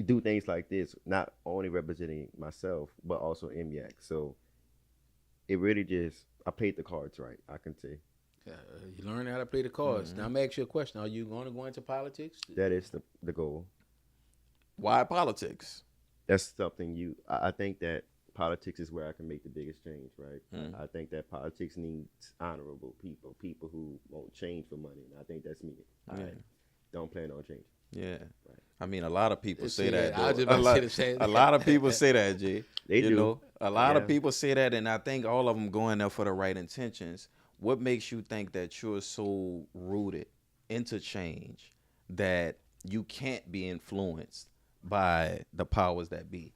[SPEAKER 3] do things like this, not only representing myself, but also MYAC. So it really just, I played the cards right, I can say.
[SPEAKER 2] You learn how to play the cards. Now, I'm going to ask you a question. Are you going to go into politics?
[SPEAKER 3] That is the goal.
[SPEAKER 1] Why politics?
[SPEAKER 3] That's something I think that politics is where I can make the biggest change, right? I think that politics needs honorable people who won't change for money. And I think that's me. I don't plan on changing.
[SPEAKER 1] Yeah.
[SPEAKER 3] Right.
[SPEAKER 1] I mean, a lot of people say that.
[SPEAKER 2] I was just about to say
[SPEAKER 1] a lot of people say that, G.
[SPEAKER 3] They do.
[SPEAKER 1] Know, a lot of people say that, and I think all of them going there for the right intentions. What makes you think that you're so rooted into change that you can't be influenced by the powers that be?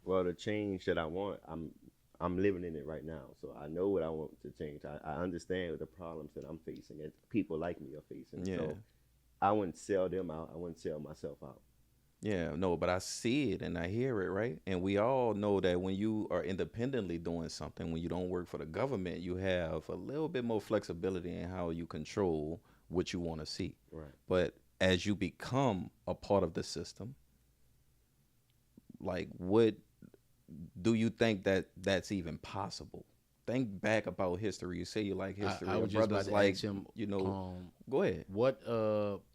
[SPEAKER 3] Well, the change that I want, I'm living in it right now. So I know what I want to change. I understand the problems that I'm facing and people like me are facing.
[SPEAKER 1] Yeah.
[SPEAKER 3] So I wouldn't sell them out. I wouldn't sell myself out.
[SPEAKER 1] Yeah, no, but I see it and I hear it, right? And we all know that when you are independently doing something, when you don't work for the government, you have a little bit more flexibility in how you control what you want to see.
[SPEAKER 3] Right.
[SPEAKER 1] But as you become a part of the system, like, what do you think that's even possible? Think back about history. You say you like history.
[SPEAKER 2] I
[SPEAKER 1] Your
[SPEAKER 2] was just
[SPEAKER 1] brothers
[SPEAKER 2] about to
[SPEAKER 1] like,
[SPEAKER 2] ask him,
[SPEAKER 1] go ahead.
[SPEAKER 2] What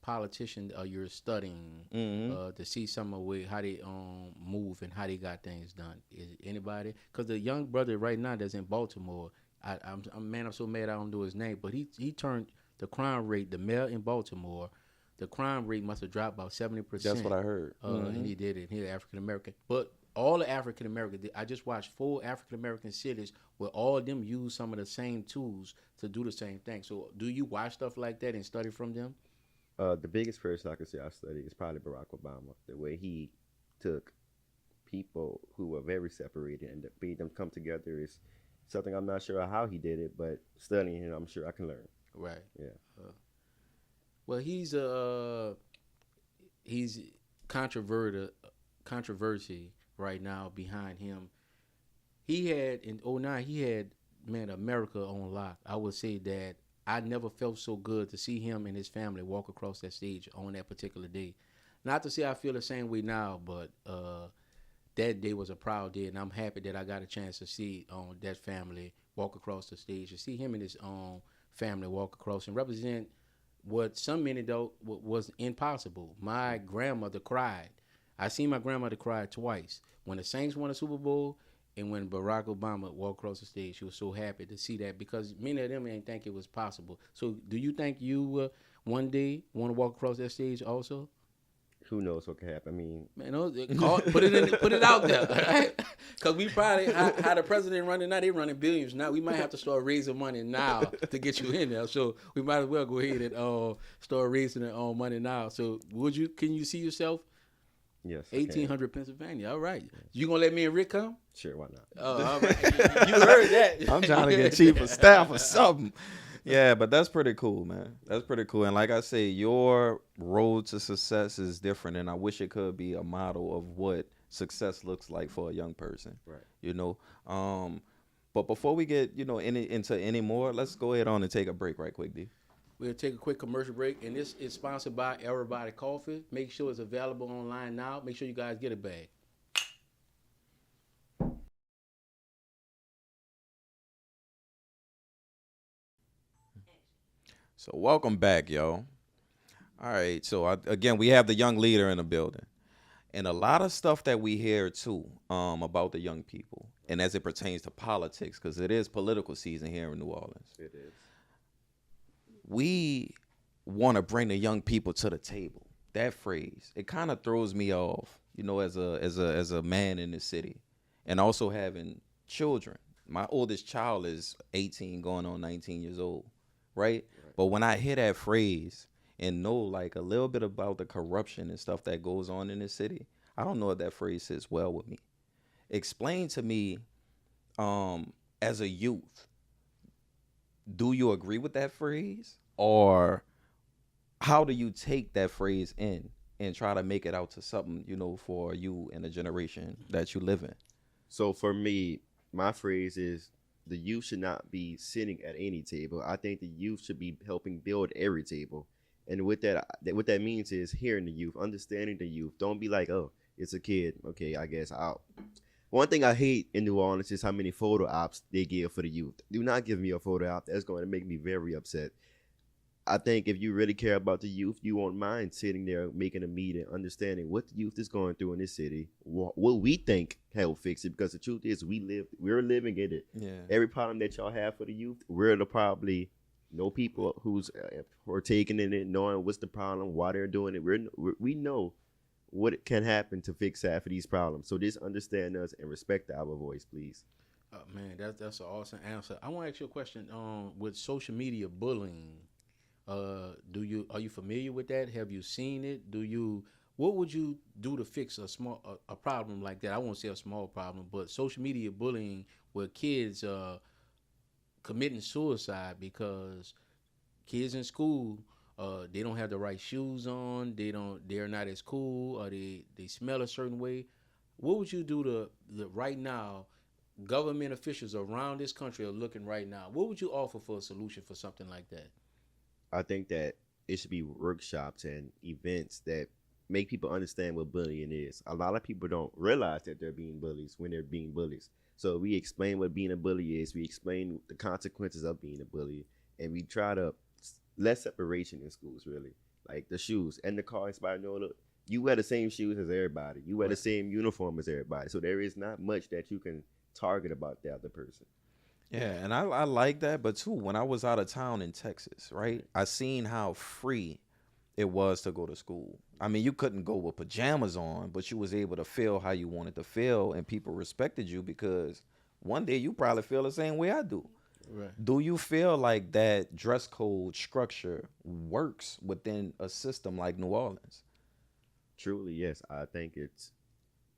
[SPEAKER 2] politician you're studying to see some of how they move and how they got things done? Is it anybody? Because the young brother right now that's in Baltimore, I'm so mad I don't know his name, but he turned the crime rate, the mayor in Baltimore, the crime rate must have dropped about 70%.
[SPEAKER 1] That's what I heard.
[SPEAKER 2] And he did it. He's African American, but all the African Americans, I just watched 4 African American cities where all of them use some of the same tools to do the same thing. So do you watch stuff like that and study from them?
[SPEAKER 3] The biggest person I could say I studied is probably Barack Obama. The way he took people who were very separated and made them come together is something I'm not sure how he did it, but studying him, I'm sure I can learn.
[SPEAKER 2] Right.
[SPEAKER 3] Yeah.
[SPEAKER 2] Well, he's controversy right now behind him. He had in 2009, he had America on lock. I would say that I never felt so good to see him and his family walk across that stage on that particular day. Not to say I feel the same way now, but that day was a proud day, and I'm happy that I got a chance to see that family walk across the stage, to see him and his own family walk across and represent what some many thought was impossible. My grandmother cried. I seen my grandmother cry twice. When the Saints won the Super Bowl and when Barack Obama walked across the stage, she was so happy to see that because many of them didn't think it was possible. So do you think you one day want to walk across that stage also?
[SPEAKER 3] Who knows what can happen? I mean,
[SPEAKER 2] man, put it out there, right? Because we probably how the president running now, they running billions now. We might have to start raising money now to get you in there. So we might as well go ahead and start raising money now. So can you see yourself
[SPEAKER 3] Yes. I can.
[SPEAKER 2] 1800 Pennsylvania. All right. You gonna let me and Rick come?
[SPEAKER 3] Sure, why not?
[SPEAKER 2] Oh, all right. You heard that.
[SPEAKER 1] I'm trying to get chief of staff or something. Yeah, but that's pretty cool, man. That's pretty cool. And like I say, your road to success is different, and I wish it could be a model of what success looks like for a young person.
[SPEAKER 3] Right.
[SPEAKER 1] You know. But before we get, into any more, let's go ahead on and take a break right quick, D.
[SPEAKER 2] We'll take a quick commercial break, and this is sponsored by EraBody's Coffee. Make sure it's available online now. Make sure you guys get a bag.
[SPEAKER 1] So welcome back, y'all. All right. So again, we have the young leader in the building, and a lot of stuff that we hear too about the young people, and as it pertains to politics, because it is political season here in New Orleans.
[SPEAKER 3] It is.
[SPEAKER 1] We want to bring the young people to the table. That phrase, it kind of throws me off, as a man in the city, and also having children. My oldest child is 18, going on 19 years old, right? But when I hear that phrase and know like a little bit about the corruption and stuff that goes on in the city, I don't know if that phrase sits well with me. Explain to me, as a youth, do you agree with that phrase, or how do you take that phrase in and try to make it out to something, for you and the generation that you live in?
[SPEAKER 3] So for me, my phrase is the youth should not be sitting at any table. I think the youth should be helping build every table. And what that means is hearing the youth, understanding the youth. Don't be like, oh, it's a kid. Okay, I guess I'll. One thing I hate in New Orleans is how many photo ops they give for the youth. Do not give me a photo op. That's going to make me very upset. I think if you really care about the youth, you won't mind sitting there making a meeting, understanding what the youth is going through in this city, what we think help fix it. Because the truth is, we're living in it.
[SPEAKER 1] Yeah.
[SPEAKER 3] Every problem that y'all have for the youth, we're the probably know people who are taking in it, knowing what's the problem, why they're doing it. We know what can happen to fix that for these problems. So just understand us and respect our voice, please.
[SPEAKER 2] Man, that's an awesome answer. I want to ask you a question. With social media bullying, are you familiar with that? Have you seen it? What would you do to fix a problem like that? I won't say a small problem, but social media bullying where kids committing suicide because kids in school they don't have the right shoes on, they're not as cool, or they smell a certain way. What would you do to right now? Government officials around this country are looking right now. What would you offer for a solution for something like that?
[SPEAKER 3] I think that it should be workshops and events that make people understand what bullying is. A lot of people don't realize that they're being bullies when they're being bullies. So we explain what being a bully is. We explain the consequences of being a bully. And we try to less separation in schools, really. Like the shoes and the car inspired NOLA. You wear the same shoes as everybody. You wear the same uniform as everybody. So there is not much that you can target about the other person.
[SPEAKER 1] Yeah, and I like that, but too, when I was out of town in Texas, right, I seen how free it was to go to school. I mean, you couldn't go with pajamas on, but you was able to feel how you wanted to feel, and people respected you because one day you probably feel the same way I do.
[SPEAKER 2] Right.
[SPEAKER 1] Do you feel like that dress code structure works within a system like New Orleans?
[SPEAKER 3] Truly, yes. I think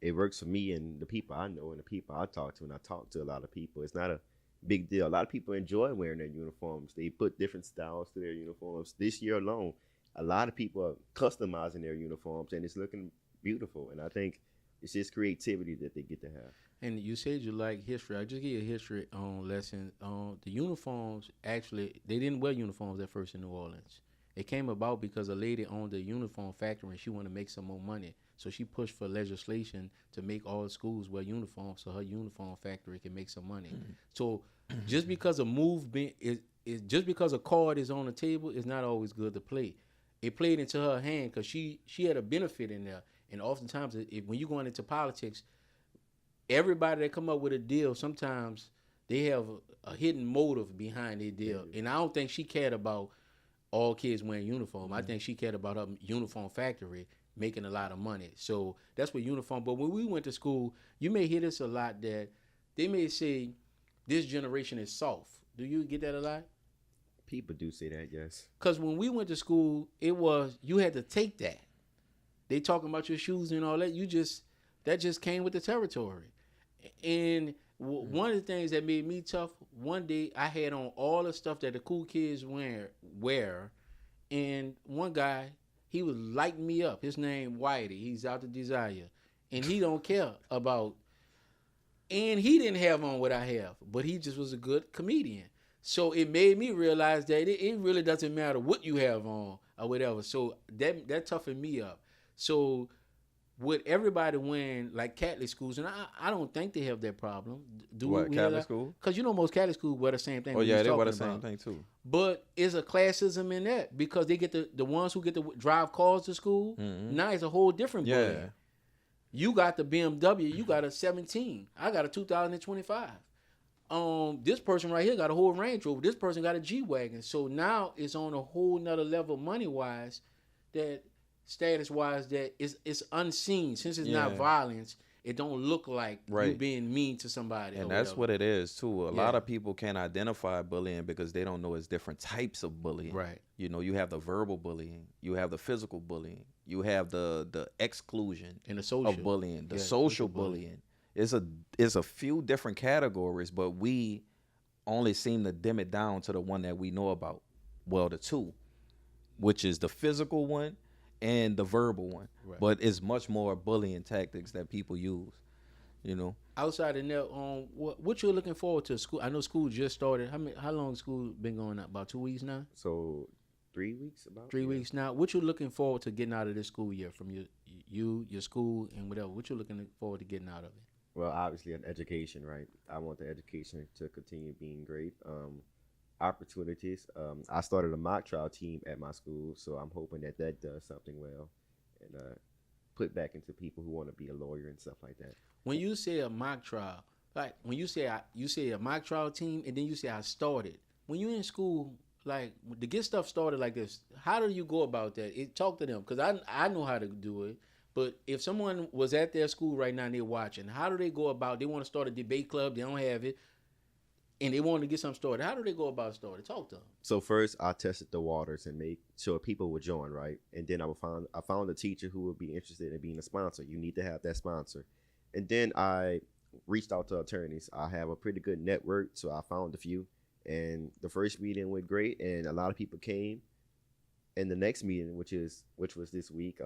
[SPEAKER 3] it works for me and the people I know and the people I talk to, and I talk to a lot of people. It's not a big deal. A lot of people enjoy wearing their uniforms. They put different styles to their uniforms. This year alone, a lot of people are customizing their uniforms, and it's looking beautiful. And I think it's just creativity that they get to have.
[SPEAKER 2] And you said you like history. I just give you a history lesson. The uniforms, actually, they didn't wear uniforms at first in New Orleans. It came about because a lady owned a uniform factory and she wanted to make some more money. So she pushed for legislation to make all the schools wear uniforms so her uniform factory can make some money. Mm-hmm. So just because a movement is just because a card is on the table is not always good to play. It played into her hand because she had a benefit in there. And oftentimes, when you're going into politics, everybody that come up with a deal, sometimes they have a hidden motive behind their deal. Mm-hmm. And I don't think she cared about all kids wearing uniform. Mm-hmm. I think she cared about her uniform factory making a lot of money. So that's what uniform. But when we went to school, you may hear this a lot, that they may say this generation is soft. Do you get that a lot?
[SPEAKER 3] People do say that, yes.
[SPEAKER 2] Because when we went to school, it was, you had to take that. they talking about your shoes and all that. That just came with the territory. And one of the things that made me tough, one day I had on all the stuff that the cool kids wear, and one guy, he was lighting me up. His name Whitey. He's out to Desire, and he don't care about. And he didn't have on what I have, but he just was a good comedian. So it made me realize that it really doesn't matter what you have on or whatever. So that toughened me up. So with everybody wearing like Catholic schools, and I don't think they have that problem.
[SPEAKER 1] What, Catholic school?
[SPEAKER 2] Because most Catholic schools wear the same thing.
[SPEAKER 1] Oh yeah, they wear the same thing too.
[SPEAKER 2] But it's a classism in that because they get the ones who get to drive cars to school. Mm-hmm. Now it's a whole different bullying. You got the BMW, you got a 17. I got a 2025. This person right here got a whole Range Rover. This person got a G-Wagon. So now it's on a whole nother level money-wise, that status-wise, that it's unseen. Since it's not violence, it don't look like you being mean to somebody.
[SPEAKER 1] And that's what it is, too. A lot of people can't identify bullying because they don't know it's different types of bullying. Right. You have the verbal bullying. You have the physical bullying. You have the exclusion
[SPEAKER 2] and the social
[SPEAKER 1] of bullying, the social bullying. It's a few different categories, but we only seem to dim it down to the one that we know about. Well, the two, which is the physical one and the verbal one. Right. But it's much more bullying tactics that people use.
[SPEAKER 2] Outside of that, what you're looking forward to school? I know school just started. How long school been going up? About 2 weeks now.
[SPEAKER 3] So 3 weeks about.
[SPEAKER 2] 3 weeks now. What you looking forward to getting out of this school year from your school and whatever? What you looking forward to getting out of it?
[SPEAKER 3] Well, obviously an education, right? I want the education to continue being great. Opportunities. I started a mock trial team at my school, so I'm hoping that does something well and put back into people who want to be a lawyer and stuff like that.
[SPEAKER 2] When you say a mock trial, like when you say a mock trial team, and then you say I started. When you're in school, like to get stuff started like this, how do you go about that? Talk to them, because I know how to do it. But if someone was at their school right now and they're watching, how do they go about? They want to start a debate club, they don't have it, and they want to get something started. How do they go about starting? Talk to them.
[SPEAKER 3] So first, I tested the waters and made sure people would join, right? And then I found a teacher who would be interested in being a sponsor. You need to have that sponsor. And then I reached out to attorneys. I have a pretty good network, so I found a few. And the first meeting went great, and a lot of people came. And the next meeting, which was this week,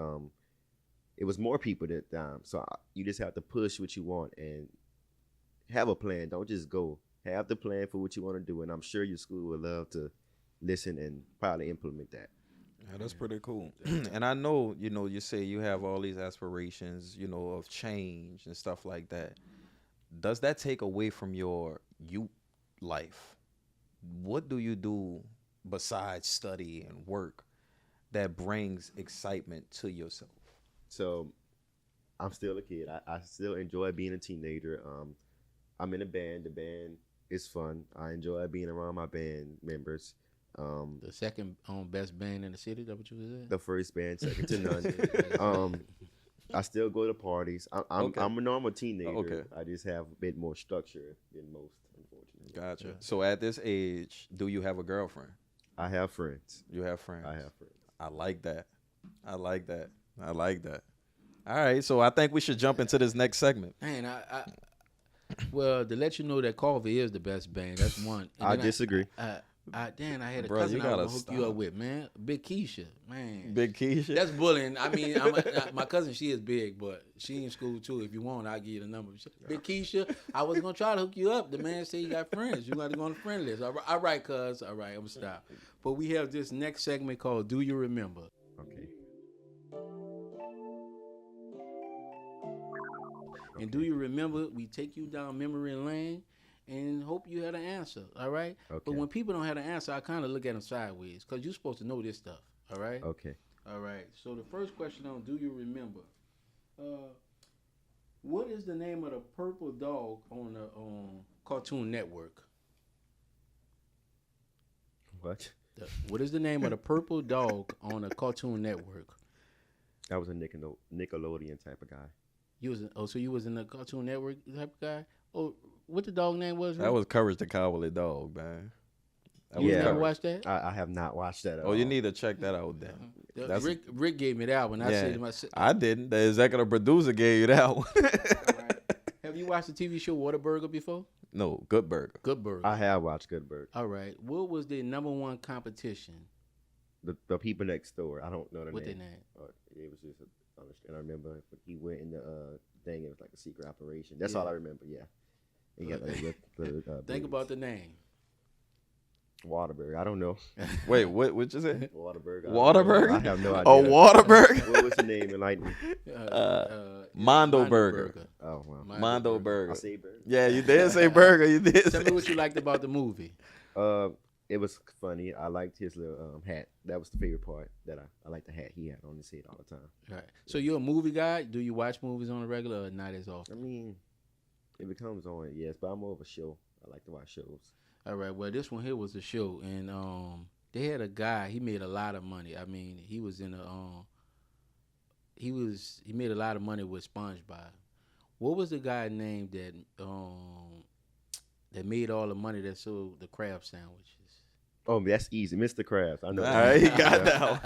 [SPEAKER 3] it was more people that time. So you just have to push what you want and have a plan. Don't just go. Have the plan for what you want to do, and I'm sure your school would love to listen and probably implement that.
[SPEAKER 1] Yeah, that's pretty cool. And I know, you say you have all these aspirations, of change and stuff like that. Does that take away from your youth life? What do you do besides study and work that brings excitement to yourself?
[SPEAKER 3] So I'm still a kid. I still enjoy being a teenager. I'm in a band. The band is fun. I enjoy being around my band members.
[SPEAKER 2] The second best band in the city, is that what you said?
[SPEAKER 3] The first band, second to none. I still go to parties. I'm a normal teenager. Okay. I just have a bit more structure than most, unfortunately.
[SPEAKER 1] Gotcha. Yeah. So at this age, do you have a girlfriend?
[SPEAKER 3] I have friends.
[SPEAKER 1] You have friends?
[SPEAKER 3] I have friends.
[SPEAKER 1] I like that. All right, so I think we should jump into this next segment.
[SPEAKER 2] Man, well, to let you know that Carver is the best band. That's one. And
[SPEAKER 3] I disagree.
[SPEAKER 2] I had a cousin I was hook you up with, man. Big Keisha, man.
[SPEAKER 1] Big Keisha?
[SPEAKER 2] That's bullying. I mean, my cousin, she is big, but she in school too. If you want, I'll give you the number. Big Keisha, I was going to try to hook you up. The man said you got friends. You got to go on the friend list. All right, cuz. All right, I'm going to stop. But we have this next segment called Do You Remember?
[SPEAKER 3] Okay.
[SPEAKER 2] And do you remember, we take you down memory lane and hope you had an answer, all right? Okay. But when people don't have an answer, I kind of look at them sideways because you're supposed to know this stuff, all right?
[SPEAKER 3] Okay.
[SPEAKER 2] All right. So the first question on Do You Remember? What is the name of the purple dog on the Cartoon Network?
[SPEAKER 3] What?
[SPEAKER 2] What is the name of the purple dog on the Cartoon Network?
[SPEAKER 3] That was a Nickelodeon type of guy.
[SPEAKER 2] So you was in the Cartoon Network type of guy? Oh, what the dog name was?
[SPEAKER 1] That was Courage the Cowardly Dog, man.
[SPEAKER 2] You
[SPEAKER 3] Yeah.
[SPEAKER 2] never watched that?
[SPEAKER 3] I have not watched that at
[SPEAKER 1] Oh, you
[SPEAKER 3] all.
[SPEAKER 1] need to check that out then. That's-
[SPEAKER 2] Rick gave me that one. I
[SPEAKER 1] Yeah.
[SPEAKER 2] said to myself,
[SPEAKER 1] I didn't. The executive producer gave you that one.
[SPEAKER 2] right. Have you watched the TV show Whataburger before?
[SPEAKER 1] No, Good Burger.
[SPEAKER 2] Good Burger.
[SPEAKER 3] I have watched Good Burger.
[SPEAKER 2] All right. What was the #1 competition?
[SPEAKER 3] The people next door. I don't know the
[SPEAKER 2] What
[SPEAKER 3] name.
[SPEAKER 2] their name?
[SPEAKER 3] It was just, and I remember when he went in the thing. It was like a secret operation. That's
[SPEAKER 2] Yeah.
[SPEAKER 3] all I remember. Yeah. He got
[SPEAKER 2] Think
[SPEAKER 3] booze.
[SPEAKER 2] about the name.
[SPEAKER 3] Waterburger. I don't know.
[SPEAKER 1] Wait, what you say?
[SPEAKER 3] Waterburger.
[SPEAKER 1] Whataburger?
[SPEAKER 3] I have no idea.
[SPEAKER 1] Oh, Whataburger?
[SPEAKER 3] What was the name? Enlighten me.
[SPEAKER 1] Mondo Burger.
[SPEAKER 3] Oh wow.
[SPEAKER 1] Mondo Burger.
[SPEAKER 3] I say burger.
[SPEAKER 1] Yeah, you did say burger. You did
[SPEAKER 2] Tell
[SPEAKER 1] say.
[SPEAKER 2] me what you liked about the movie.
[SPEAKER 3] It was funny. I liked his little hat. That was the favorite part. That I liked the hat he had on his head all the time.
[SPEAKER 2] Right. So you're a movie guy. Do you watch movies on a regular or not as often?
[SPEAKER 3] I mean, if it comes on, yes, but I'm more of a show. I like to watch shows.
[SPEAKER 2] All right. Well, this one here was a show, and they had a guy. He made a lot of money. I mean, he was in a he made a lot of money with SpongeBob. What was the guy named that made all the money that sold the crab sandwiches?
[SPEAKER 3] Oh, that's easy, Mr. Krabs. I know.
[SPEAKER 1] All right, he got that one.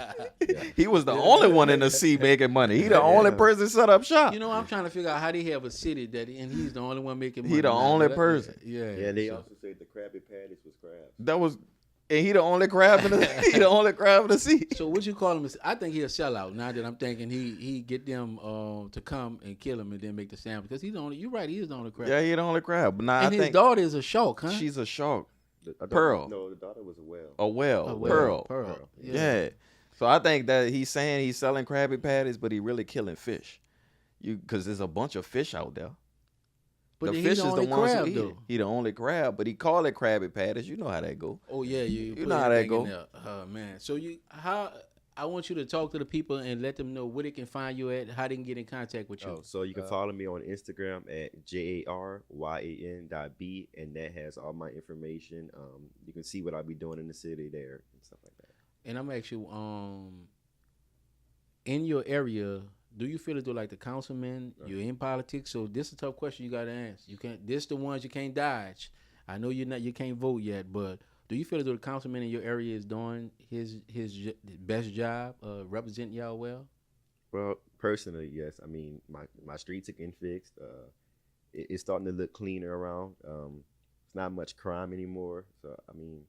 [SPEAKER 1] He was the only one in the sea making money. He the only person set up shop.
[SPEAKER 2] You know, I'm trying to figure out how they have a city and he's the only one making money.
[SPEAKER 1] He the
[SPEAKER 2] now.
[SPEAKER 1] only
[SPEAKER 2] But
[SPEAKER 1] person.
[SPEAKER 2] Yeah.
[SPEAKER 3] Yeah, they also say the Krabby Patties was crabs.
[SPEAKER 1] That was, and he the only crab in the he the only crab in the sea.
[SPEAKER 2] So what you call him? I think he a sellout. Now that I'm thinking he get them to come and kill him and then make the sandwich because he's the only. You're right. He is the only crab.
[SPEAKER 1] Yeah, he the only crab. But now
[SPEAKER 2] And
[SPEAKER 1] I
[SPEAKER 2] his
[SPEAKER 1] think
[SPEAKER 2] daughter is a shark, huh?
[SPEAKER 1] she's a shark.
[SPEAKER 3] Pearl.
[SPEAKER 1] Pearl.
[SPEAKER 3] No, the daughter was a whale.
[SPEAKER 1] A whale.
[SPEAKER 2] A whale.
[SPEAKER 1] Pearl.
[SPEAKER 2] Pearl.
[SPEAKER 1] Yeah. So I think that he's saying he's selling Krabby Patties, but he really killing fish. Because there's a bunch of fish out there.
[SPEAKER 2] But
[SPEAKER 1] the
[SPEAKER 2] then
[SPEAKER 1] fish
[SPEAKER 2] he's the
[SPEAKER 1] is the
[SPEAKER 2] only
[SPEAKER 1] ones
[SPEAKER 2] crab
[SPEAKER 1] who eat it.
[SPEAKER 2] though.
[SPEAKER 1] He the only crab, but he call it Krabby Patties. You know how that go.
[SPEAKER 2] Oh yeah, you put
[SPEAKER 1] know how that
[SPEAKER 2] everything in
[SPEAKER 1] go.
[SPEAKER 2] there. Oh man. So I want you to talk to the people and let them know where they can find you at, how they can get in contact with you.
[SPEAKER 3] Oh, so you can follow me on Instagram at JARYAN.B, and that has all my information. You can see what I'll be doing in the city there and stuff like that.
[SPEAKER 2] And I'm actually in your area, do you feel as though like the councilman, you're in politics? So this is a tough question you gotta answer. You can't this the ones you can't dodge. I know you can't vote yet, but do you feel as though the councilman in your area is doing his best job representing y'all well?
[SPEAKER 3] Well, personally, yes. I mean, my streets are getting fixed. It's starting to look cleaner around. It's not much crime anymore. So, I mean,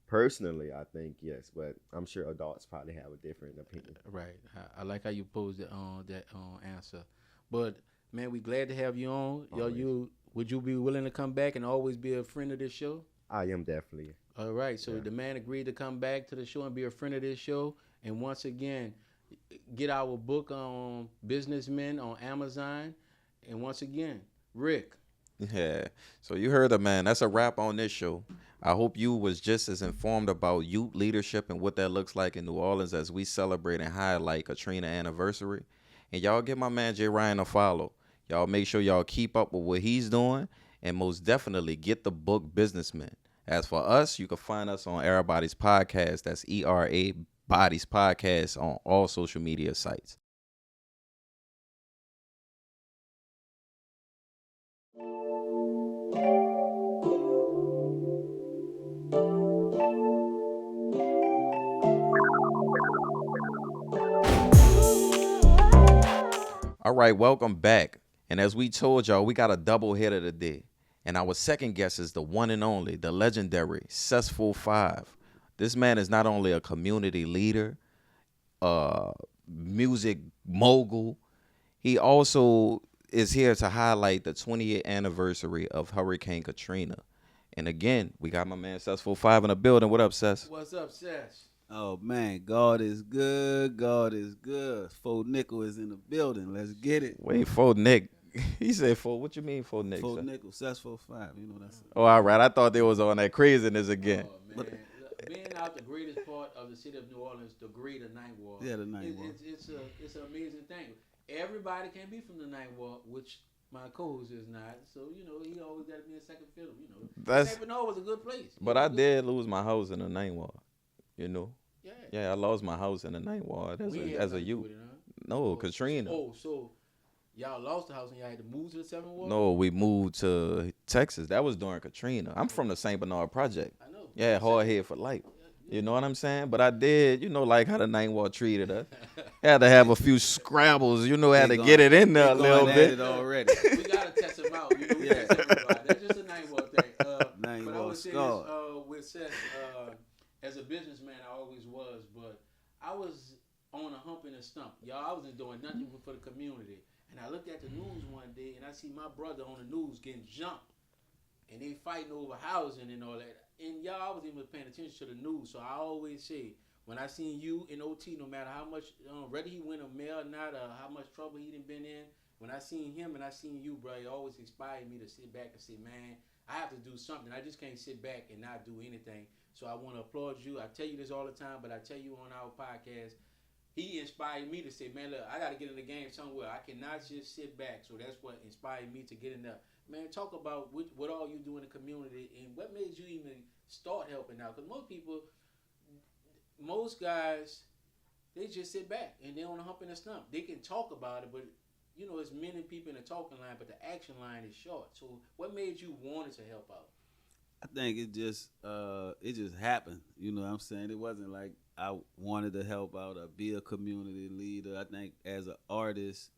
[SPEAKER 3] personally, I think yes, but I'm sure adults probably have a different opinion.
[SPEAKER 2] Right. I like how you posed that answer. But man, we glad to have you on. Yo, would you be willing to come back and always be a friend of this show?
[SPEAKER 3] I am definitely.
[SPEAKER 2] All right. So the man agreed to come back to the show and be a friend of this show. And once again, get our book on Businessmen on Amazon. And once again, Rick.
[SPEAKER 1] Yeah. So you heard the man. That's a wrap on this show. I hope you was just as informed about youth leadership and what that looks like in New Orleans as we celebrate and highlight Katrina anniversary. And y'all give my man Jay Ryan a follow. Y'all make sure y'all keep up with what he's doing. And most definitely get the book Businessmen. As for us, you can find us on EraBody's podcast. That's EraBody's podcast on all social media sites. All right, welcome back. And as we told y'all, we got a double hitter today. And our second guest is the one and only, the legendary Sess 5. This man is not only a community leader, music mogul, he also is here to highlight the 20th anniversary of Hurricane Katrina. And again, we got my man Sess 5 in the building. What up, Sess?
[SPEAKER 2] What's up, Sess?
[SPEAKER 4] Oh man, God is good. God is good. Faux Nickel is in the building. Let's get it.
[SPEAKER 1] Wait, Faux Nick. He said Faux. What you mean, Faux Nick?
[SPEAKER 4] Faux
[SPEAKER 1] Sess?
[SPEAKER 4] Nickel, Sess 5. You know that's.
[SPEAKER 1] Oh, all right. I thought they was on that craziness again.
[SPEAKER 2] Oh, man. Being out the greatest part of the city of New Orleans, the greater Ninth Ward.
[SPEAKER 4] Yeah, the Ninth Ward.
[SPEAKER 2] It's an amazing thing. Everybody can be from the Ninth Ward, which my co-host is not. So, you know, he always got to be a second fiddle, you know.
[SPEAKER 1] That's-
[SPEAKER 2] St. Bernard was a good place.
[SPEAKER 1] But I did lose my house in the 9th ward, you know.
[SPEAKER 2] Yeah.
[SPEAKER 1] Yeah, I lost my house in the 9th ward
[SPEAKER 2] We had
[SPEAKER 1] as a
[SPEAKER 2] nothing
[SPEAKER 1] youth.
[SPEAKER 2] with it, huh?
[SPEAKER 1] No, Katrina.
[SPEAKER 2] Oh, so Y'all lost the house and y'all had to move to the 7th ward?
[SPEAKER 1] No, we moved to Texas. That was during Katrina. I'm from the St. Bernard Project.
[SPEAKER 2] I know.
[SPEAKER 1] Yeah, hard head for life. You know what I'm saying? But I did, like how the 9th Ward treated us. Had to have a few scrabbles, had to get it in there a little bit.
[SPEAKER 4] It already.
[SPEAKER 2] We gotta test them out. We test everybody. That's just a 9th Ward thing. But I would say this, with Sess, as a businessman, I always was, but I was on a hump and a stump. Y'all, I wasn't doing nothing for the community. And I looked at the news one day, and I see my brother on the news getting jumped. And they fighting over housing and all that. And y'all, I wasn't even paying attention to the news. So I always say, when I seen you in OT, no matter how much, whether he win a mail or not, or how much trouble he done been in, when I seen him and I seen you, bro, it always inspired me to sit back and say, man, I have to do something. I just can't sit back and not do anything. So I want to applaud you. I tell you this all the time, but I tell you on our podcast, he inspired me to say, man, look, I got to get in the game somewhere. I cannot just sit back. So that's what inspired me to get in there. Man, talk about what all you do in the community and what made you even start helping out. Because most guys, they just sit back and they on a hump and a stump. They can talk about it, but, it's many people in the talking line, but the action line is short. So what made you want to help out?
[SPEAKER 4] I think it just happened. You know what I'm saying? It wasn't like I wanted to help out or be a community leader. I think as an artist,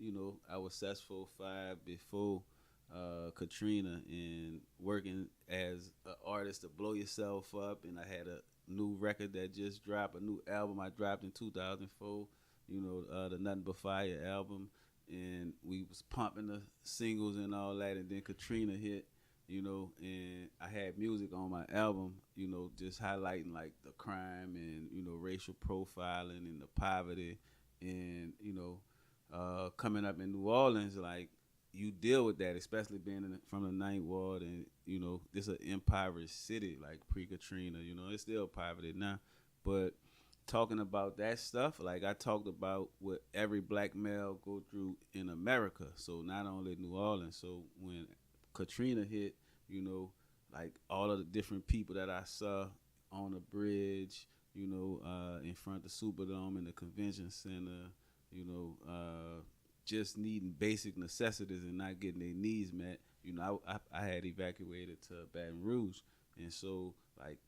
[SPEAKER 4] I was Sess 45 before Katrina, and working as an artist to blow yourself up. And I had a new record that just dropped, a new album I dropped in 2004, the Nothing But Fire album. And we was pumping the singles and all that. And then Katrina hit. And I had music on my album, just highlighting like the crime and, racial profiling and the poverty and, coming up in New Orleans, like you deal with that, especially being from the 9th Ward and, this is an impoverished city like pre-Katrina, it's still poverty now. But talking about that stuff, like I talked about what every black male go through in America. So not only New Orleans. So when Katrina hit, like all of the different people that I saw on the bridge, in front of the Superdome and the convention center, just needing basic necessities and not getting their needs met. I had evacuated to Baton Rouge, and so like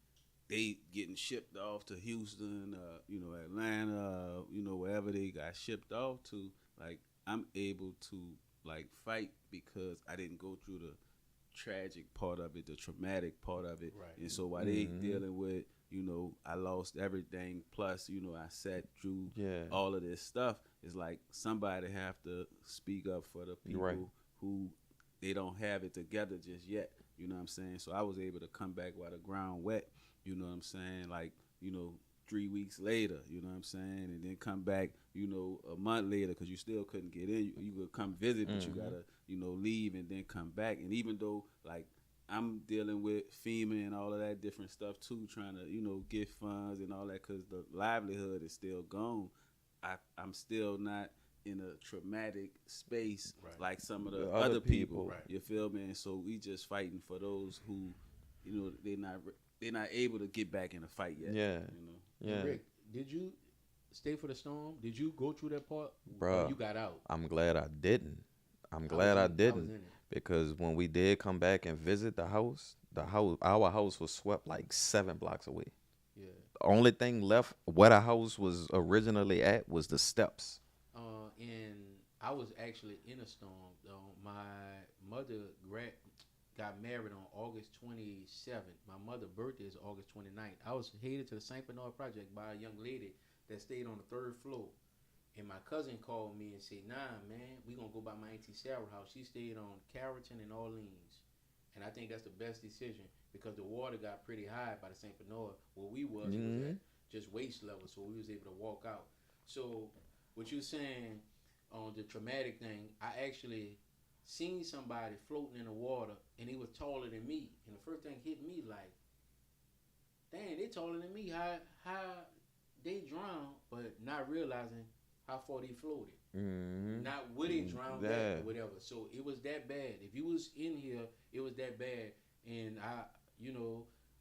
[SPEAKER 4] they getting shipped off to Houston, Atlanta, wherever they got shipped off to. Like I'm able to like fight because I didn't go through the tragic part of it, the traumatic part of it. Right. And so while they dealing with, I lost everything, plus, I sat through all of this stuff, it's like somebody have to speak up for the people who they don't have it together just yet. You know what I'm saying? So I was able to come back while the ground wet, you know what I'm saying? Like, 3 weeks later, you know what I'm saying? And then come back, a month later, because you still couldn't get in. You could come visit, but you got to, leave and then come back. And even though, like, I'm dealing with FEMA and all of that different stuff, too, trying to, get funds and all that, because the livelihood is still gone, I'm still not in a traumatic space like some of the other people. Right. You feel me? And so we just fighting for those who, they're not able to get back in a fight yet.
[SPEAKER 1] Yeah. Yeah.
[SPEAKER 2] Rick, did you stay for the storm? Did you go through that part?
[SPEAKER 1] Bro,
[SPEAKER 2] you got out.
[SPEAKER 1] I'm glad I didn't. I didn't because when we did come back and visit our house was swept like 7 blocks away. Yeah. The only thing left where our house was originally at was the steps.
[SPEAKER 2] And I was actually in a storm. My mother got married on August 27th. My mother's birthday is August 29th. I was headed to the St. Bernard Project by a young lady that stayed on the 3rd floor. And my cousin called me and said, nah, man, we going to go by my Auntie Sarah's house. She stayed on Carrollton and Orleans. And I think that's the best decision because the water got pretty high by the St. Bernard. Where we was at just waist level, so we was able to walk out. So what you're saying on the traumatic thing, I actually seen somebody floating in the water, and he was taller than me. And the first thing hit me like, dang, they taller than me. How they drowned, but not realizing how far they floated. Not would they drown back or whatever. So it was that bad. If you was in here, it was that bad. And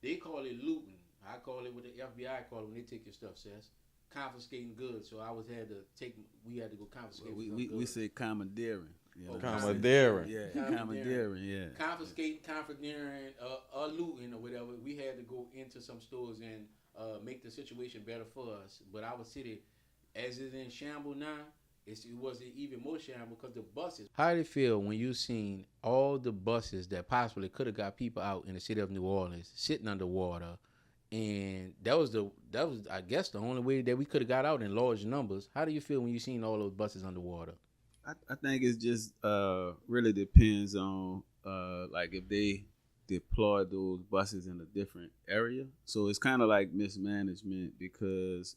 [SPEAKER 2] they call it looting. I call it what the FBI call it when they take your stuff, Sess. Confiscating goods. So we had to go confiscate.
[SPEAKER 4] We say commandeering. You know
[SPEAKER 2] Oh,
[SPEAKER 4] what I'm saying?
[SPEAKER 1] Commandeering.
[SPEAKER 4] Yeah, commandeering. Yeah.
[SPEAKER 2] Confiscating, confiscating, looting or whatever. We had to go into some stores and make the situation better for us. But our city, as it's in shambles now, it was even more shambles because the buses. How did it feel when you seen all the buses that possibly could have got people out in the city of New Orleans sitting underwater? And that was I guess the only way that we could have got out in large numbers. How do you feel when you seen all those buses underwater?
[SPEAKER 4] I think it's just really depends on like if they deploy those buses in a different area. So it's kind of like mismanagement because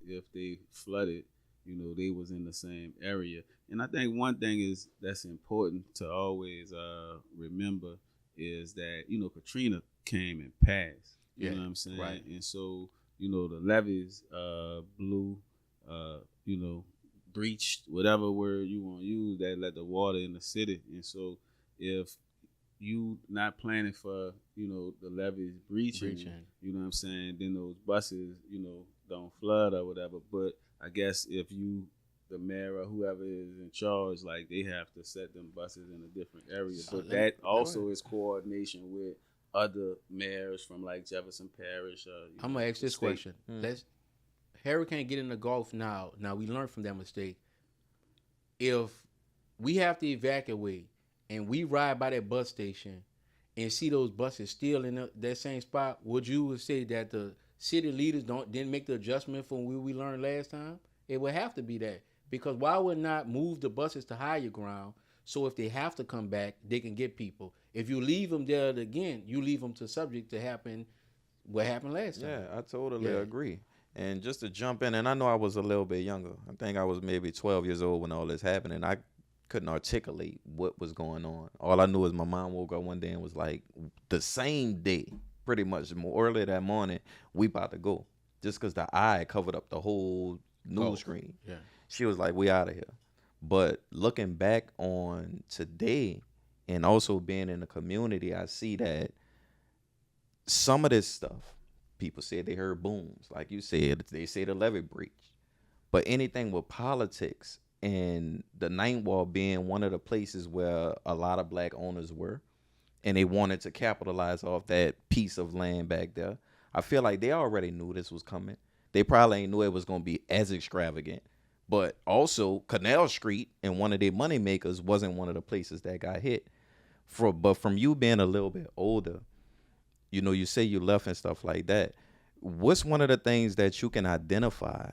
[SPEAKER 4] if they flooded, they was in the same area. And I think one thing is that's important to always remember is that Katrina came and passed. You know what I'm saying?
[SPEAKER 2] Right.
[SPEAKER 4] And so the levees blew. Breached, whatever word you want to use, that let the water in the city. And so if you not planning for, the levees breaching, you know what I'm saying, then those buses, don't flood or whatever. But I guess if the mayor or whoever is in charge, like they have to set them buses in a different area. But that also is coordination with other mayors from like Jefferson Parish.
[SPEAKER 2] I'm going to ask this question. Hurricane get in the Gulf now. Now we learned from that mistake. If we have to evacuate and we ride by that bus station and see those buses still in that same spot, would you say that the city leaders didn't make the adjustment from what we learned last time? It would have to be that, because why would not move the buses to higher ground so if they have to come back, they can get people. If you leave them there again, you leave them to subject to happen what happened last time.
[SPEAKER 1] Yeah, I totally agree. And just to jump in, and I know I was a little bit younger. I think I was maybe 12 years old when all this happened, and I couldn't articulate what was going on. All I knew is my mom woke up one day and was like, the same day, pretty much more early that morning, we about to go. Just because the eye covered up the whole news screen.
[SPEAKER 2] Yeah.
[SPEAKER 1] She was like, we out of here. But looking back on today and also being in the community, I see that some of this stuff, people said they heard booms. Like you said, they say the levee breach. But anything with politics and the Ninth Wall being one of the places where a lot of black owners were, and they wanted to capitalize off that piece of land back there, I feel like they already knew this was coming. They probably ain't knew it was going to be as extravagant. But also, Canal Street and one of their money makers wasn't one of the places that got hit. But from you being a little bit older, you say you left and stuff like that. What's one of the things that you can identify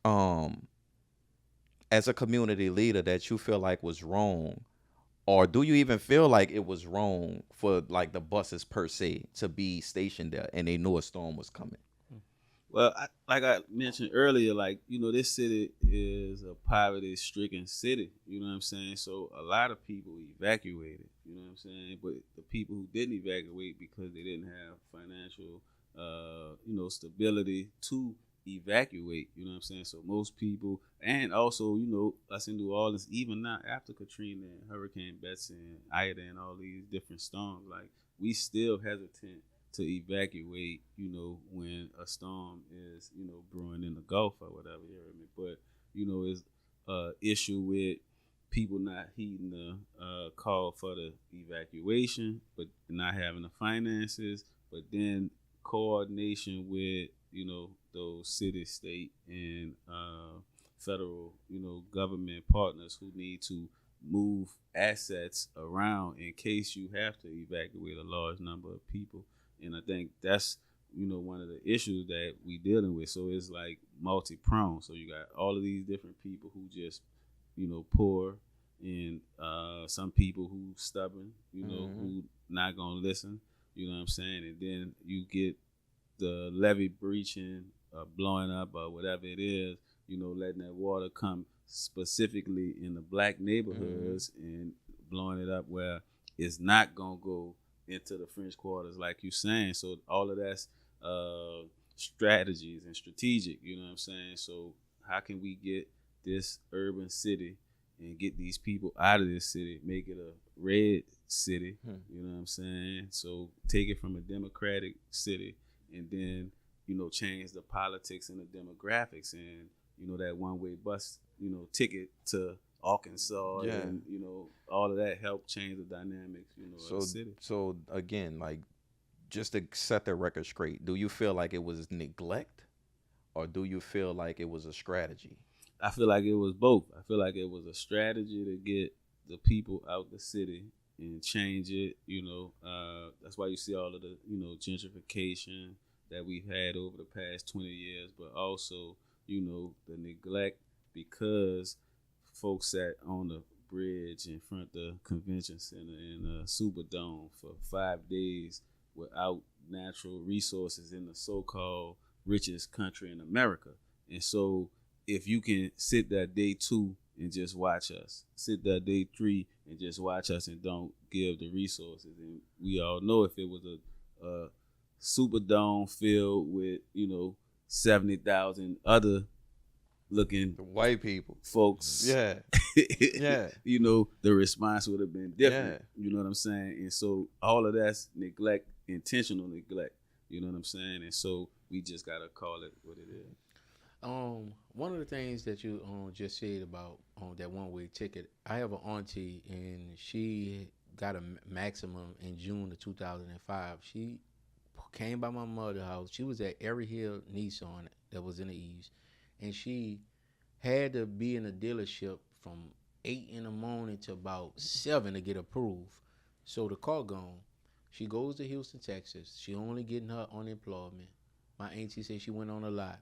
[SPEAKER 1] as a community leader that you feel like was wrong? Or do you even feel like it was wrong for like the buses per se to be stationed there and they knew a storm was coming?
[SPEAKER 4] Well, like I mentioned earlier, like, this city is a poverty-stricken city, you know what I'm saying? So a lot of people evacuated, you know what I'm saying? But the people who didn't evacuate because they didn't have financial, stability to evacuate, you know what I'm saying? So most people, and also, us in New Orleans, even now after Katrina and Hurricane Betsy and Ida and all these different storms, like, we still hesitant to evacuate, when a storm is, brewing in the Gulf or whatever, you heard me. But, it's issue with people not heeding the call for the evacuation, but not having the finances, but then coordination with, those city, state, and federal, government partners who need to move assets around in case you have to evacuate a large number of people. And I think that's, one of the issues that we dealing with. So it's like multi-pronged. So you got all of these different people who just, poor, and some people who stubborn, who not going to listen, you know what I'm saying? And then you get the levee breaching, blowing up or whatever it is, letting that water come specifically in the black neighborhoods and blowing it up where it's not going to go into the French quarters like you saying. So all of that's strategies and strategic, you know what I'm saying? So how can we get this urban city and get these people out of this city, make it a red city, you know what I'm saying? So take it from a democratic city and then, change the politics and the demographics and, that one-way bus, ticket to Arkansas,
[SPEAKER 1] Yeah.
[SPEAKER 4] and all of that helped change the dynamics, of the city.
[SPEAKER 1] So again, like, just to set the record straight, do you feel like it was neglect, or do you feel like it was a strategy?
[SPEAKER 4] I feel like it was both. I feel like it was a strategy to get the people out the city and change it. That's why you see all of the gentrification that we've had over the past 20 years, but also the neglect because folks sat on the bridge in front of the convention center in the Superdome for 5 days without natural resources in the so-called richest country in America. And so if you can sit there day 2 and just watch us, sit there day 3 and just watch us and don't give the resources, and we all know if it was a Superdome filled with 70,000 other looking
[SPEAKER 1] The white people.
[SPEAKER 4] folks,
[SPEAKER 1] Yeah. Yeah.
[SPEAKER 4] the response would have been different.
[SPEAKER 1] Yeah.
[SPEAKER 4] You know what I'm saying? And so all of that's neglect, intentional neglect. You know what I'm saying? And so we just gotta call it what it is.
[SPEAKER 2] One of the things that you just said about that one-way ticket, I have an auntie and she got a maximum in June of 2005. She came by my mother's house. She was at Erie Hill Nissan that was in the East, and she had to be in a dealership from 8 in the morning to about 7 to get approved. So the car gone. She goes to Houston, Texas. She only getting her unemployment. My auntie said she went on a lot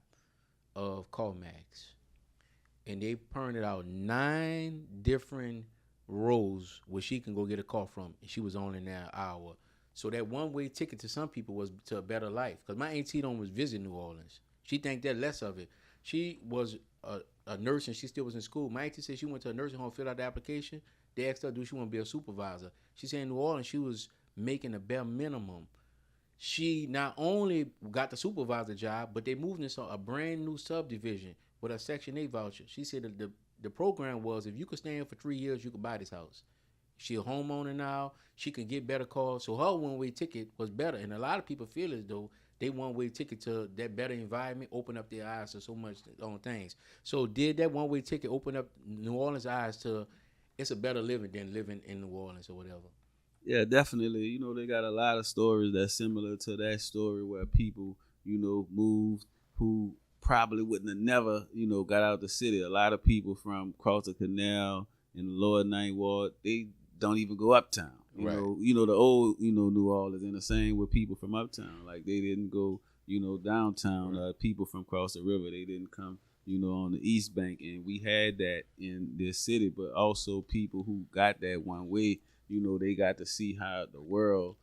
[SPEAKER 2] of CarMax, and they printed out 9 different rows where she can go get a car from, and she was only there an hour. So that one-way ticket to some people was to a better life. Because my auntie don't was visit New Orleans. She think that less of it. She was a nurse and she still was in school. My auntie said she went to a nursing home, filled out the application. They asked her, do she want to be a supervisor? She said in New Orleans she was making a bare minimum. She not only got the supervisor job, but they moved into a brand new subdivision with a Section 8 voucher. She said that the program was if you could stay in for 3 years, you could buy this house. She a homeowner now. She can get better cars. So her one-way ticket was better. And a lot of people feel as though they one-way ticket to that better environment open up their eyes to so much on things. So did that one-way ticket open up New Orleans' eyes to it's a better living than living in New Orleans or whatever?
[SPEAKER 4] Yeah, definitely. They got a lot of stories that's similar to that story where people, moved who probably wouldn't have never, got out the city. A lot of people from across the canal in the lower Ninth Ward, they don't even go uptown.
[SPEAKER 2] Right.
[SPEAKER 4] The old, New Orleans, and the same with people from uptown. Like they didn't go, downtown.
[SPEAKER 2] Right.
[SPEAKER 4] People from across the river, they didn't come, on the East Bank. And we had that in this city, but also people who got that one way, they got to see how the world,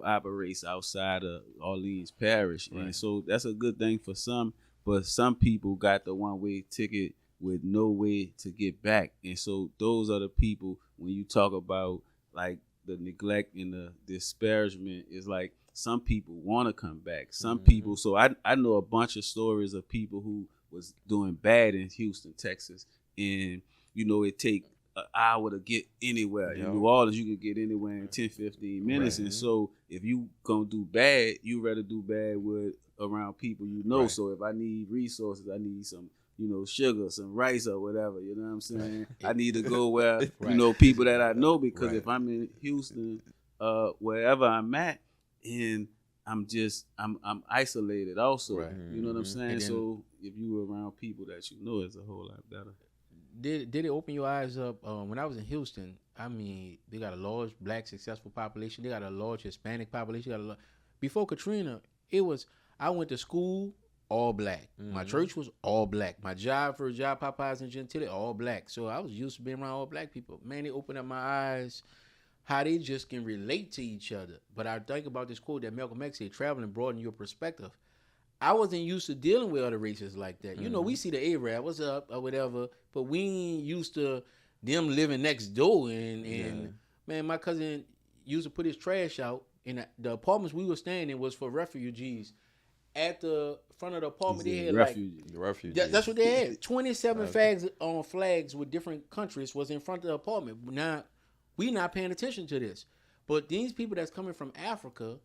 [SPEAKER 4] operates outside of Orleans Parish.
[SPEAKER 2] Right.
[SPEAKER 4] And so that's a good thing for some, but some people got the one-way ticket with no way to get back. And so those are the people, when you talk about like the neglect and the disparagement, is like some people want to come back. Some people, so I know a bunch of stories of people who was doing bad in Houston, Texas. And, it take an hour to get anywhere. In New Orleans, you could get anywhere in 10, 15 minutes. Right. And so if you gonna do bad, you rather do bad with around people Right. So if I need resources, I need some, sugar, some rice or whatever, you know what I'm saying? I need to go where,
[SPEAKER 2] Right.
[SPEAKER 4] People that I know, because
[SPEAKER 2] Right.
[SPEAKER 4] if I'm in Houston, wherever I'm at, and I'm isolated also.
[SPEAKER 2] Right.
[SPEAKER 4] You know what I'm saying?
[SPEAKER 2] And then,
[SPEAKER 4] so if you around people that it's a whole lot better.
[SPEAKER 2] Did it open your eyes up? When I was in Houston, I mean, they got a large black successful population. They got a large Hispanic population. Before Katrina, I went to school all black. My church was all black. My first job, Popeyes and Gentilly, all black. So I was used to being around all black people. Man, it opened up my eyes how they just can relate to each other. But I think about this quote that Malcolm X said, traveling broaden your perspective. I wasn't used to dealing with other races like that. We see the Arab, what's up, or whatever, but we ain't used to them living next door. And man, my cousin used to put his trash out, and the apartments we were staying in was for refugees. At the front of the apartment, they had
[SPEAKER 1] refugees.
[SPEAKER 2] That's what they had. 27 flags with different countries was in front of the apartment. Now, we not paying attention to this. But these people that's coming from Africa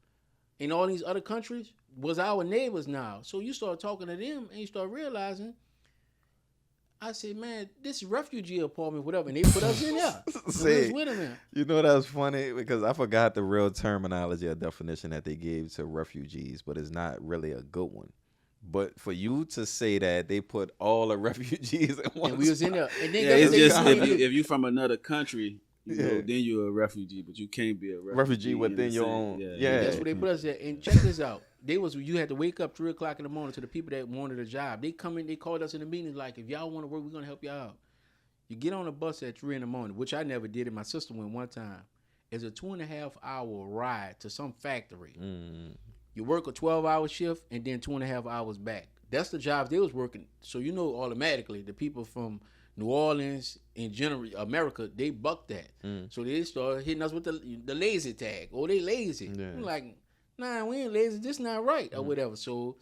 [SPEAKER 2] and all these other countries was our neighbors now. So you start talking to them and you start realizing, I said, man, this refugee apartment, whatever, and they put us in there. So we was with them in.
[SPEAKER 1] You know that's funny because I forgot the real terminology or definition that they gave to refugees, but it's not really a good one. But for you to say that they put all the refugees in one
[SPEAKER 2] And we was
[SPEAKER 1] spot,
[SPEAKER 2] in there. And then
[SPEAKER 4] Yeah, it's just
[SPEAKER 2] they
[SPEAKER 4] if you from another country, you know, then you're a refugee, but you can't be a
[SPEAKER 1] refugee
[SPEAKER 4] in
[SPEAKER 1] within
[SPEAKER 4] the
[SPEAKER 1] your
[SPEAKER 4] same-
[SPEAKER 1] own.
[SPEAKER 4] Yeah,
[SPEAKER 1] Yeah.
[SPEAKER 2] That's what they put us there. And check this out. You had to wake up 3:00 in the morning to the people that wanted a job. They come in, they called us in the meeting like, if y'all want to work, we're gonna help y'all out. You get on a bus at 3 in the morning, which I never did, and my sister went one time. It's a 2.5 hour ride to some factory. You work a 12-hour shift and then 2.5 hours back. That's the jobs they was working. So you know automatically the people from New Orleans in general, America, they bucked that. So they started hitting us with the lazy tag. Oh, they lazy.
[SPEAKER 1] Yeah.
[SPEAKER 2] I'm like, nah, we ain't lazy. This not right or whatever. So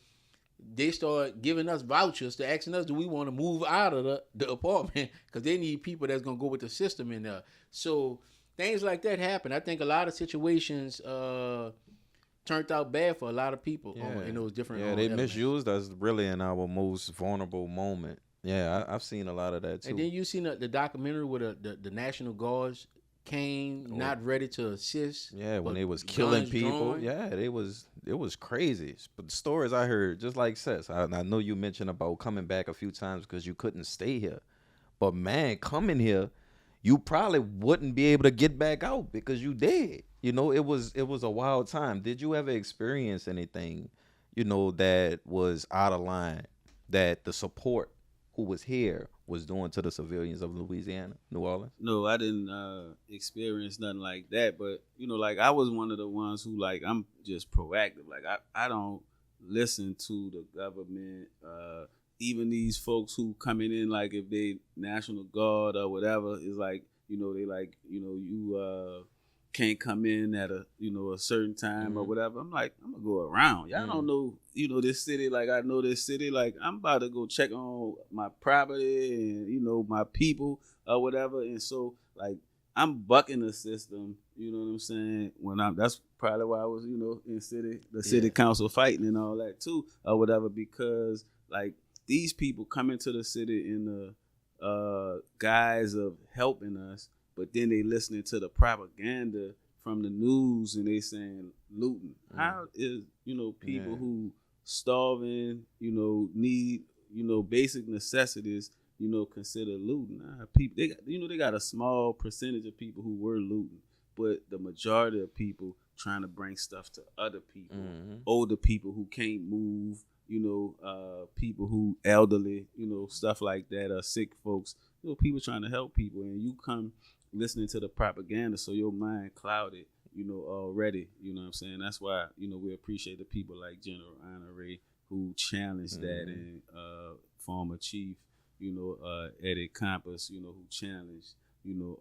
[SPEAKER 2] they start giving us vouchers to asking us, do we want to move out of the apartment? Because they need people that's going to go with the system in there. So things like that happen. I think a lot of situations turned out bad for a lot of people in those different
[SPEAKER 1] Yeah, they
[SPEAKER 2] elements.
[SPEAKER 1] misused us really in our most vulnerable moment. Yeah, I've seen a lot of that too.
[SPEAKER 2] And then you seen the documentary where the National Guards came not ready to assist.
[SPEAKER 1] Yeah, when
[SPEAKER 2] but
[SPEAKER 1] they was killing
[SPEAKER 2] guns
[SPEAKER 1] people.
[SPEAKER 2] drawn.
[SPEAKER 1] Yeah, it was crazy. But the stories I heard, just like Sess, I know you mentioned about coming back a few times because you couldn't stay here. But man, coming here, you probably wouldn't be able to get back out because you dead. You know, it was a wild time. Did you ever experience anything, you know, that was out of line that the support who was here was doing to the civilians of Louisiana, New Orleans?
[SPEAKER 4] No, I didn't experience nothing like that. But you know, like I was one of the ones who like I'm just proactive. Like I don't listen to the government. Even these folks who coming in, like if they National Guard or whatever, is like you know they like you can't come in at a a certain time or whatever. I'm like I'm gonna go around. Y'all don't know this city like I know this city. Like I'm about to go check on my property and my people or whatever. And so like I'm bucking the system. You know what I'm saying? That's probably why I was in city council fighting and all that too or whatever because like. These people come into the city in the guise of helping us, but then they listening to the propaganda from the news and they saying looting. How is people who starving, need basic necessities, consider looting? People they got a small percentage of people who were looting, but the majority of people trying to bring stuff to other people, older people who can't move. People who elderly, stuff like that, sick folks, people trying to help people, and you come listening to the propaganda, so your mind clouded, already, you know what I'm saying? That's why, we appreciate the people like General Honore who challenged that, and former chief, Eddie Campos, who challenged,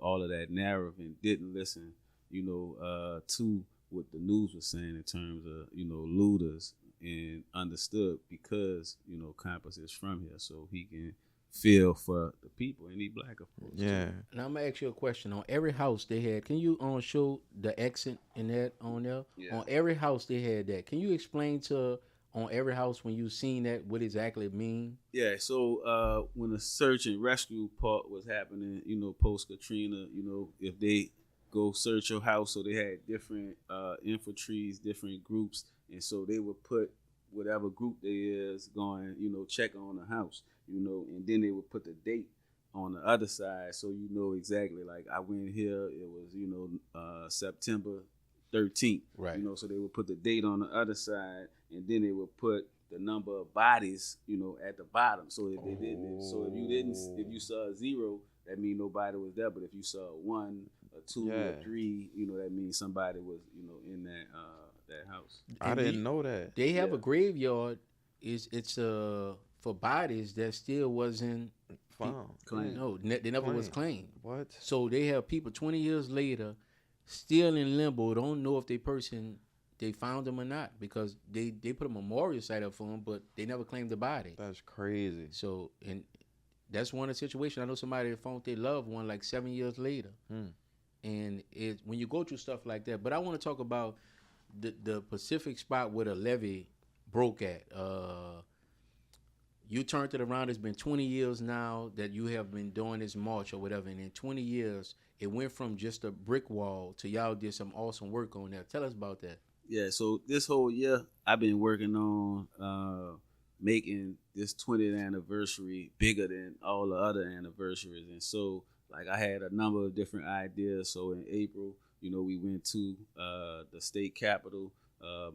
[SPEAKER 4] all of that narrative and didn't listen, to what the news was saying in terms of, looters, and understood because Campos is from here, so he can feel for the people, and he black, of course.
[SPEAKER 1] Yeah.
[SPEAKER 2] Now I'm gonna ask you a question. On every house they had, can you show the accent in that on there?
[SPEAKER 4] Yeah.
[SPEAKER 2] On every house they had that. Can you explain to on every house when you seen that what exactly it mean?
[SPEAKER 4] Yeah, so when the search and rescue part was happening, post Katrina, if they go search your house, so they had different infantries, different groups, and so they would put whatever group they is going, check on the house, and then they would put the date on the other side, so exactly. Like I went here, it was September 13th,
[SPEAKER 2] Right.
[SPEAKER 4] So they would put the date on the other side, and then they would put the number of bodies, at the bottom. So if they didn't, if you saw a 0, that means nobody was there. But if you saw 1 or 2 or 3, that means somebody was, in that house.
[SPEAKER 1] I didn't know that.
[SPEAKER 2] They have a graveyard. It's for bodies that still wasn't
[SPEAKER 1] Found.
[SPEAKER 4] Claimed.
[SPEAKER 2] No, they never was claimed.
[SPEAKER 1] What?
[SPEAKER 2] So they have people 20 years later still in limbo. Don't know if they found them or not because they put a memorial site up for them, but they never claimed the body.
[SPEAKER 1] That's crazy.
[SPEAKER 2] So and that's one of the situations. I know somebody that found their loved one like 7 years later. And when you go through stuff like that. But I want to talk about the Pacific spot where the levee broke at. you turned it around. It's been 20 years now that you have been doing this march or whatever. And in 20 years, it went from just a brick wall to y'all did some awesome work on that. Tell us about that.
[SPEAKER 4] Yeah, so this whole year I've been working on making this 20th anniversary bigger than all the other anniversaries. And so like I had a number of different ideas. So in April, we went to the state capitol,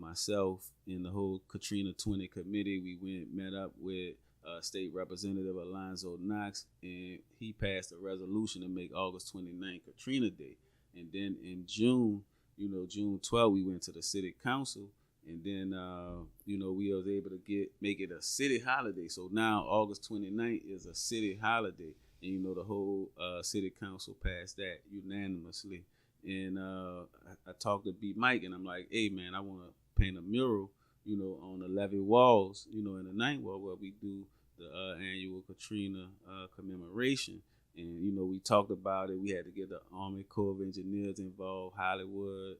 [SPEAKER 4] myself and the whole Katrina 20 committee. We met up with State Representative Alonzo Knox, and he passed a resolution to make August 29th Katrina Day. And then in June, June 12th, we went to the city council, and then, we was able to make it a city holiday. So now August 29th is a city holiday, and the whole city council passed that unanimously. And I talked to B Mike, and I'm like, hey man, I want to paint a mural, on the levee walls, in the ninth wall where we do the annual Katrina commemoration. And we talked about it. We had to get the Army Corps of Engineers involved. Hollywood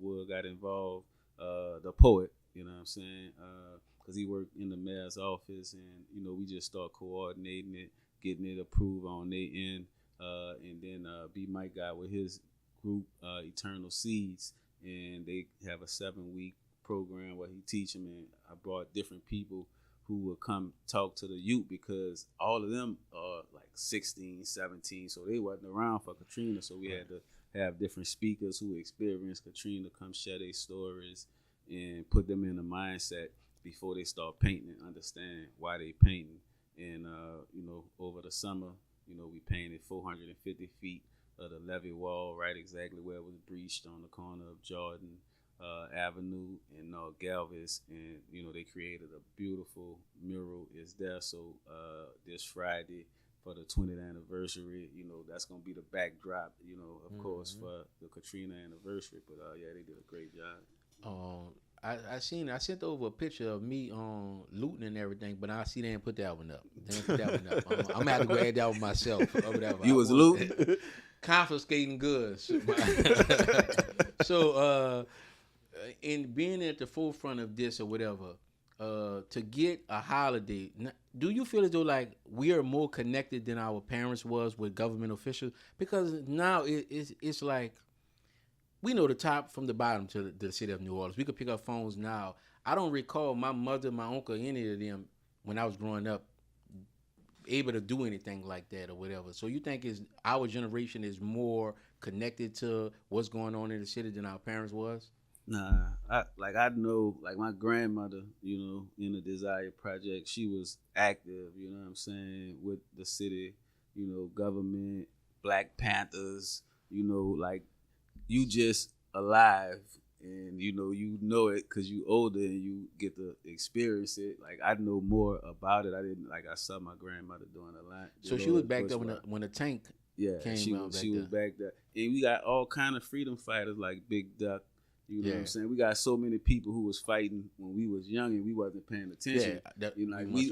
[SPEAKER 4] Wood got involved. The poet, you know what I'm saying? Because he worked in the mayor's office, and we just start coordinating it, getting it approved on their end. And then B Mike got with his group, Eternal Seeds, and they have a 7-week program where he teach them. And I brought different people who will come talk to the youth, because all of them are like 16, 17, so they wasn't around for Katrina. So we had to have different speakers who experienced Katrina come share their stories and put them in the mindset before they start painting and understand why they painting. And over the summer, we painted 450 feet of the levee wall, right exactly where it was breached on the corner of Jordan Avenue and Galvez, and they created a beautiful mural. Is there. So this Friday for the 20th anniversary, that's gonna be the backdrop, of course, for the Katrina anniversary. But yeah, they did a great job.
[SPEAKER 2] I sent over a picture of me looting and everything, but I see they didn't put that one up. I'm gonna have to go add that one myself. Or whatever.
[SPEAKER 4] You was looting?
[SPEAKER 2] Confiscating goods. So in being at the forefront of this or whatever, to get a holiday, do you feel as though like we are more connected than our parents was with government officials? Because now it's like we know the top from the bottom to the city of New Orleans. We could pick up phones now. I don't recall my mother, my uncle, any of them when I was growing up able to do anything like that or whatever. So you think our generation is more connected to what's going on in the city than our parents was?
[SPEAKER 4] Nah, I know, like my grandmother, in the Desire Project, she was active, you know what I'm saying, with the city, government, Black Panthers, like you just alive, and you know it because you older and you get to experience it. Like I know more about it. I saw my grandmother doing a lot.
[SPEAKER 2] So she was back there when the tank came
[SPEAKER 4] she
[SPEAKER 2] out.
[SPEAKER 4] She was back there, and we got all kind of freedom fighters like Big Duck. You know what I'm saying? We got so many people who was fighting when we was young and we wasn't paying attention.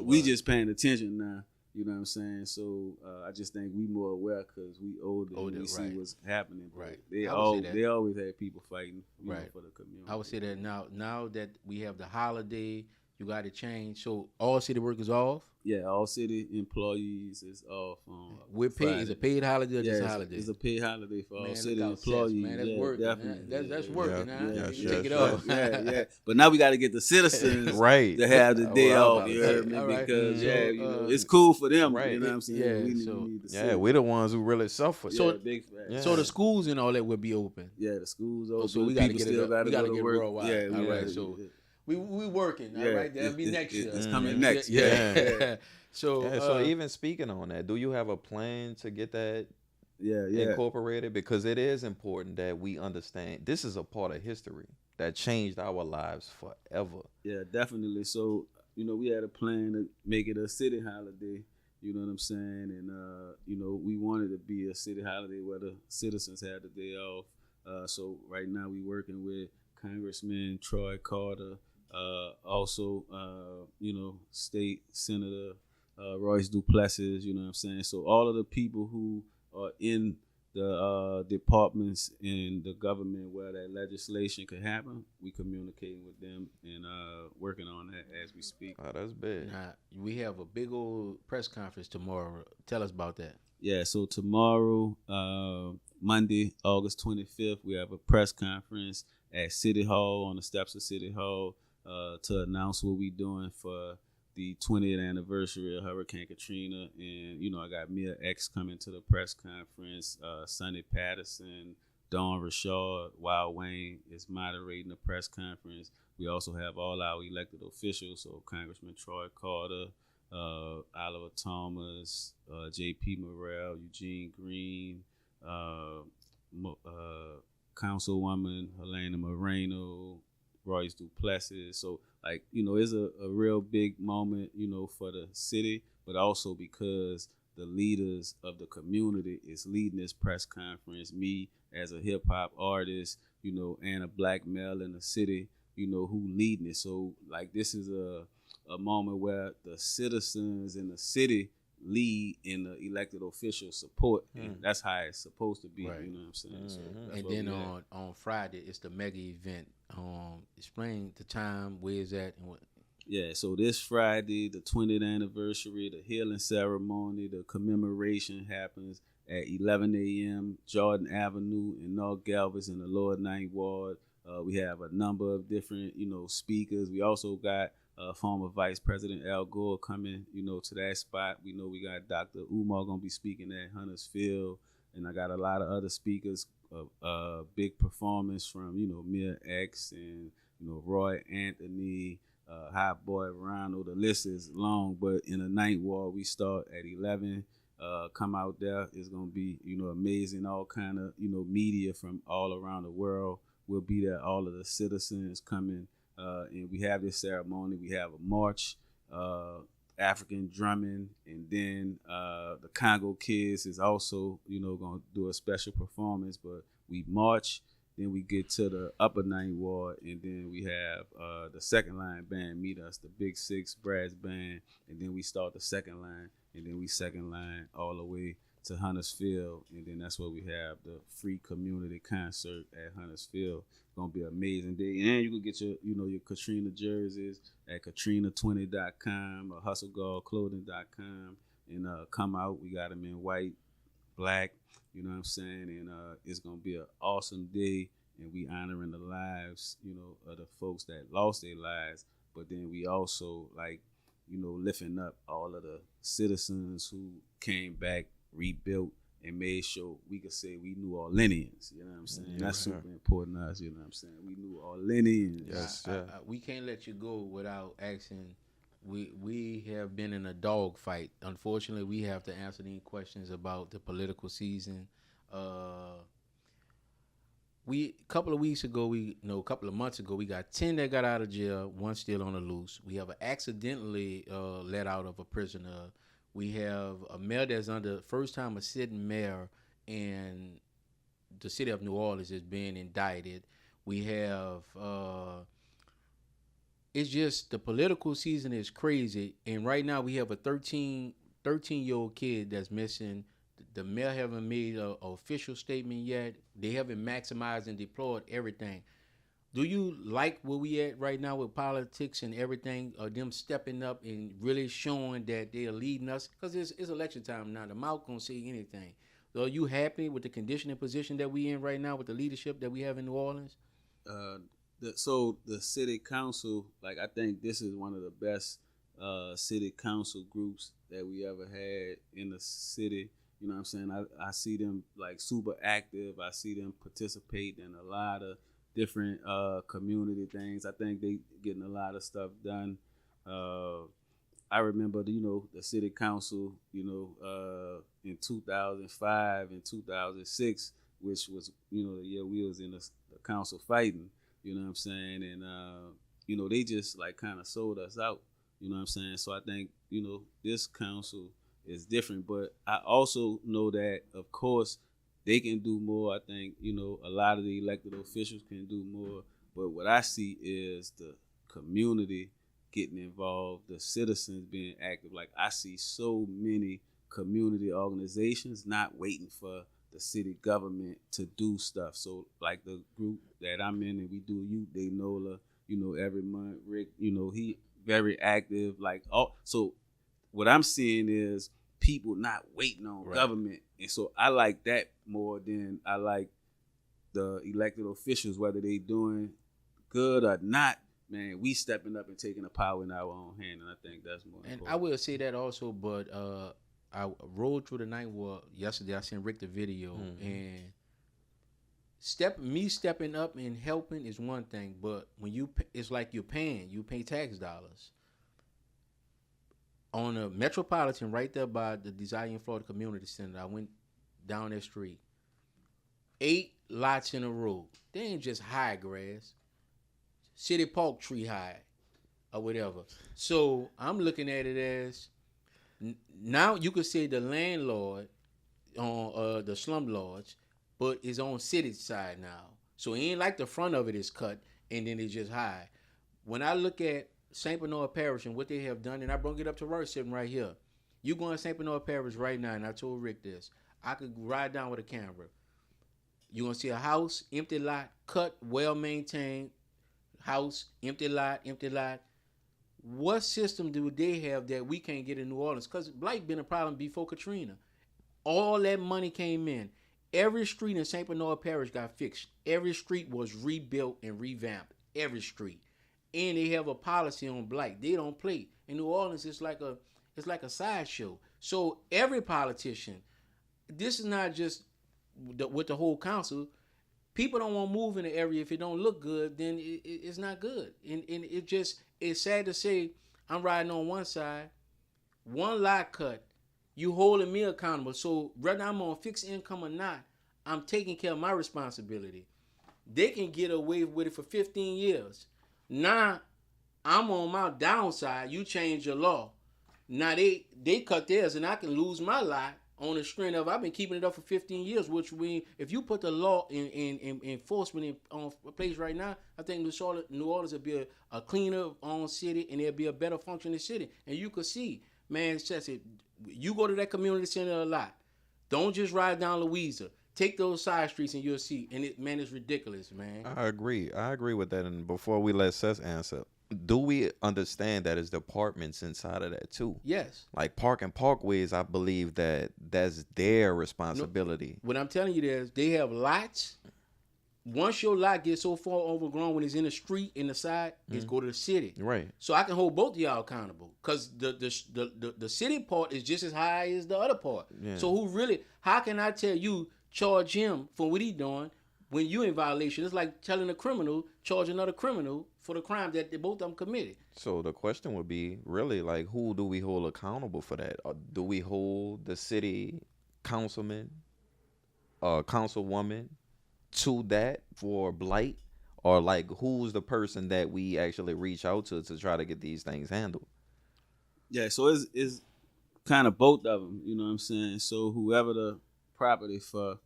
[SPEAKER 4] We just paying attention now. You know what I'm saying? So I just think we more aware because we older and we see what's happening. Right. They always had people fighting for the community.
[SPEAKER 2] I would say that now that we have the holiday, you got to change. So all city workers off?
[SPEAKER 4] Yeah, all city employees is off.
[SPEAKER 2] We're paid. It's a paid holiday or just a holiday?
[SPEAKER 4] It's a paid holiday for all city employees.
[SPEAKER 2] Man, that's work. Definitely. That's working.
[SPEAKER 4] You
[SPEAKER 2] take it off.
[SPEAKER 4] Yeah. But now we got to get the citizens
[SPEAKER 1] right
[SPEAKER 4] to have the day off. You heard me? Because it's cool for them.
[SPEAKER 1] Right.
[SPEAKER 4] You know what I'm saying?
[SPEAKER 1] We're the ones who really suffer.
[SPEAKER 2] So the schools and all that will be open.
[SPEAKER 4] Yeah, the schools open.
[SPEAKER 2] So we got to get it. We got to get
[SPEAKER 4] work.
[SPEAKER 2] worldwide.
[SPEAKER 4] Yeah,
[SPEAKER 2] all right. So we working. All right. That'll be next year.
[SPEAKER 4] It's coming next.
[SPEAKER 2] Yeah. So
[SPEAKER 1] even speaking on that, do you have a plan to get that
[SPEAKER 4] yeah.
[SPEAKER 1] incorporated, because it is important that we understand this is a part of history that changed our lives forever.
[SPEAKER 4] Yeah, definitely. So, we had a plan to make it a city holiday, you know what I'm saying? And, we wanted to be a city holiday where the citizens had the day off. So right now we working with Congressman Troy Carter, also, State Senator Royce Duplessis, you know what I'm saying? So all of the people who are in the departments in the government where that legislation could happen. We communicating with them and working on that as we speak.
[SPEAKER 1] Oh, that's big.
[SPEAKER 2] Now, we have a big old press conference tomorrow. Tell us about that.
[SPEAKER 4] Yeah, so tomorrow, Monday, August 25th, we have a press conference at City Hall, on the steps of City Hall, to announce what we're doing for the 20th anniversary of Hurricane Katrina. And, I got Mia X coming to the press conference, Sonny Patterson, Dawn Rashad, Wild Wayne is moderating the press conference. We also have all our elected officials, so Congressman Troy Carter, Oliver Thomas, J.P. Morrell, Eugene Green, Councilwoman Helena Moreno, Royce Duplessis. So, it's a real big moment, for the city, but also because the leaders of the community is leading this press conference. Me as a hip hop artist, and a black male in the city, who leading it. So, this is a moment where the citizens in the city lead in the elected official support, and that's how it's supposed to be.
[SPEAKER 2] Right.
[SPEAKER 4] You know what I'm saying? So
[SPEAKER 2] And then on Friday, it's the mega event. Explain the time, where is that, and what.
[SPEAKER 4] Yeah, so this Friday, the 20th anniversary, the healing ceremony, the commemoration happens at 11 a.m. Jordan Avenue in North Galveston in the Lower Ninth Ward. We have a number of different, speakers. We also got former Vice President Al Gore coming, to that spot. We know we got Dr. Umar gonna be speaking at Huntersville, and I got a lot of other speakers. Big performance from, Mia X and, Roy Anthony, Hot Boy Ronald. The list is long, but in the Ninth Ward, we start at 11. Come out there. It's gonna be, amazing. All kind of, media from all around the world will be there. All of the citizens coming. And we have this ceremony. We have a march, African drumming, and then the Congo Kids is also, going to do a special performance. But we march, then we get to the Upper Ninth Ward, and then we have the second line band meet us, the Big Six Brass Band, and then we start the second line, and then we second line all the way to Huntersville, and then that's where we have the free community concert at Huntersville. Gonna be an amazing day, and you can get your, your Katrina jerseys at Katrina20.com or HustleGuardClothing.com, and come out. We got them in white, black, you know what I'm saying, and it's gonna be an awesome day, and we honoring the lives, of the folks that lost their lives, but then we also lifting up all of the citizens who came back, rebuilt, and made sure we could say we New Orleanians. You know what I'm saying? That's super important to us. You know what I'm saying? We New Orleanians.
[SPEAKER 1] Yes,
[SPEAKER 2] We can't let you go without asking. We have been in a dog fight. Unfortunately, we have to answer any questions about the political season. A couple of months ago, we got 10 that got out of jail. One still on the loose. We have an accidentally let out of a prisoner. We have a mayor that's first time a sitting mayor in the city of New Orleans is being indicted. We have, it's just the political season is crazy. And right now we have a 13-year-old kid that's missing. The mayor haven't made an official statement yet. They haven't maximized and deployed everything. Do you like where we at right now with politics and everything? Them stepping up and really showing that they are leading us? Because it's election time now. The mouth gonna say anything. So are you happy with the condition and position that we in right now with the leadership that we have in New Orleans?
[SPEAKER 4] So the city council, I think this is one of the best city council groups that we ever had in the city. You know what I'm saying? I see them super active. I see them participate in a lot of different community things. I think they getting a lot of stuff done. I remember, the city council, in 2005 and 2006, which was, the year we was in the council fighting, you know what I'm saying? And, they just kind of sold us out, you know what I'm saying? So I think, this council is different, but I also know that, of course, they can do more. I think, a lot of the elected officials can do more. But what I see is the community getting involved, the citizens being active. I see so many community organizations not waiting for the city government to do stuff. So like the group that I'm in, and we do Youth Day NOLA, every month. Rick, he very active. Like, so what I'm seeing is people not waiting on government, and so I like that more than I like the elected officials, whether they doing good or not. Man, we stepping up and taking the power in our own hand, and I think that's more important.
[SPEAKER 2] And I will say that also, but I rolled through the night. Well, yesterday I sent Rick the video, and stepping up and helping is one thing, but when it's like you pay tax dollars on a Metropolitan right there by the Desire in Florida Community Center. I went down that street, 8 lots in a row. They ain't just high grass. City Park tree high or whatever. So I'm looking at it as now you could say the landlord on the slumlords, but it's on city side now. So it ain't like the front of it is cut and then it's just high. When I look at St. Bernard Parish and what they have done, and I brought it up to Roy sitting right here. You go in St. Bernard Parish right now, and I told Rick this. I could ride down with a camera. You're going to see a house, empty lot, cut, well-maintained, house, empty lot. What system do they have that we can't get in New Orleans? Because blight been a problem before Katrina. All that money came in. Every street in St. Bernard Parish got fixed. Every street was rebuilt and revamped. Every street. And they have a policy on blight. They don't play. In New Orleans, it's like a sideshow. So every politician, this is not just with the whole council. People don't want to move in the area if it don't look good. Then it's not good. And it's sad to say. I'm riding on one side, one lot cut. You holding me accountable. So whether I'm on fixed income or not, I'm taking care of my responsibility. They can get away with it for 15 years. Now, I'm on my downside. You change your law. Now they cut theirs, and I can lose my lot on the strength of I've been keeping it up for 15 years. Which means if you put the law in enforcement on place right now, I think New Orleans will be a cleaner city, and it'll be a better functioning city. And you could see, man, Sess, you go to that community center a lot. Don't just ride down Louisa. Take those side streets and you'll see. And it's ridiculous, man.
[SPEAKER 1] I agree with that. And before we let Sess answer, do we understand that it's departments inside of that too?
[SPEAKER 2] Yes.
[SPEAKER 1] Like park and parkways, I believe that's their responsibility.
[SPEAKER 2] What I'm telling you is they have lots. Once your lot gets so far overgrown when it's in the street, in the side, it's go to the city.
[SPEAKER 1] Right.
[SPEAKER 2] So I can hold both of y'all accountable. Because the city part is just as high as the other part. Yeah. So how can I tell you, charge him for what he doing when you in violation? It's like telling a criminal, charge another criminal for the crime that they both of them committed.
[SPEAKER 1] So the question would be really like, who do we hold accountable for that? Or do we hold the city councilman, councilwoman to that for blight? Or like, who's the person that we actually reach out to try to get these things handled?
[SPEAKER 4] Yeah, so it's kind of both of them, you know what I'm saying? So whoever the property for,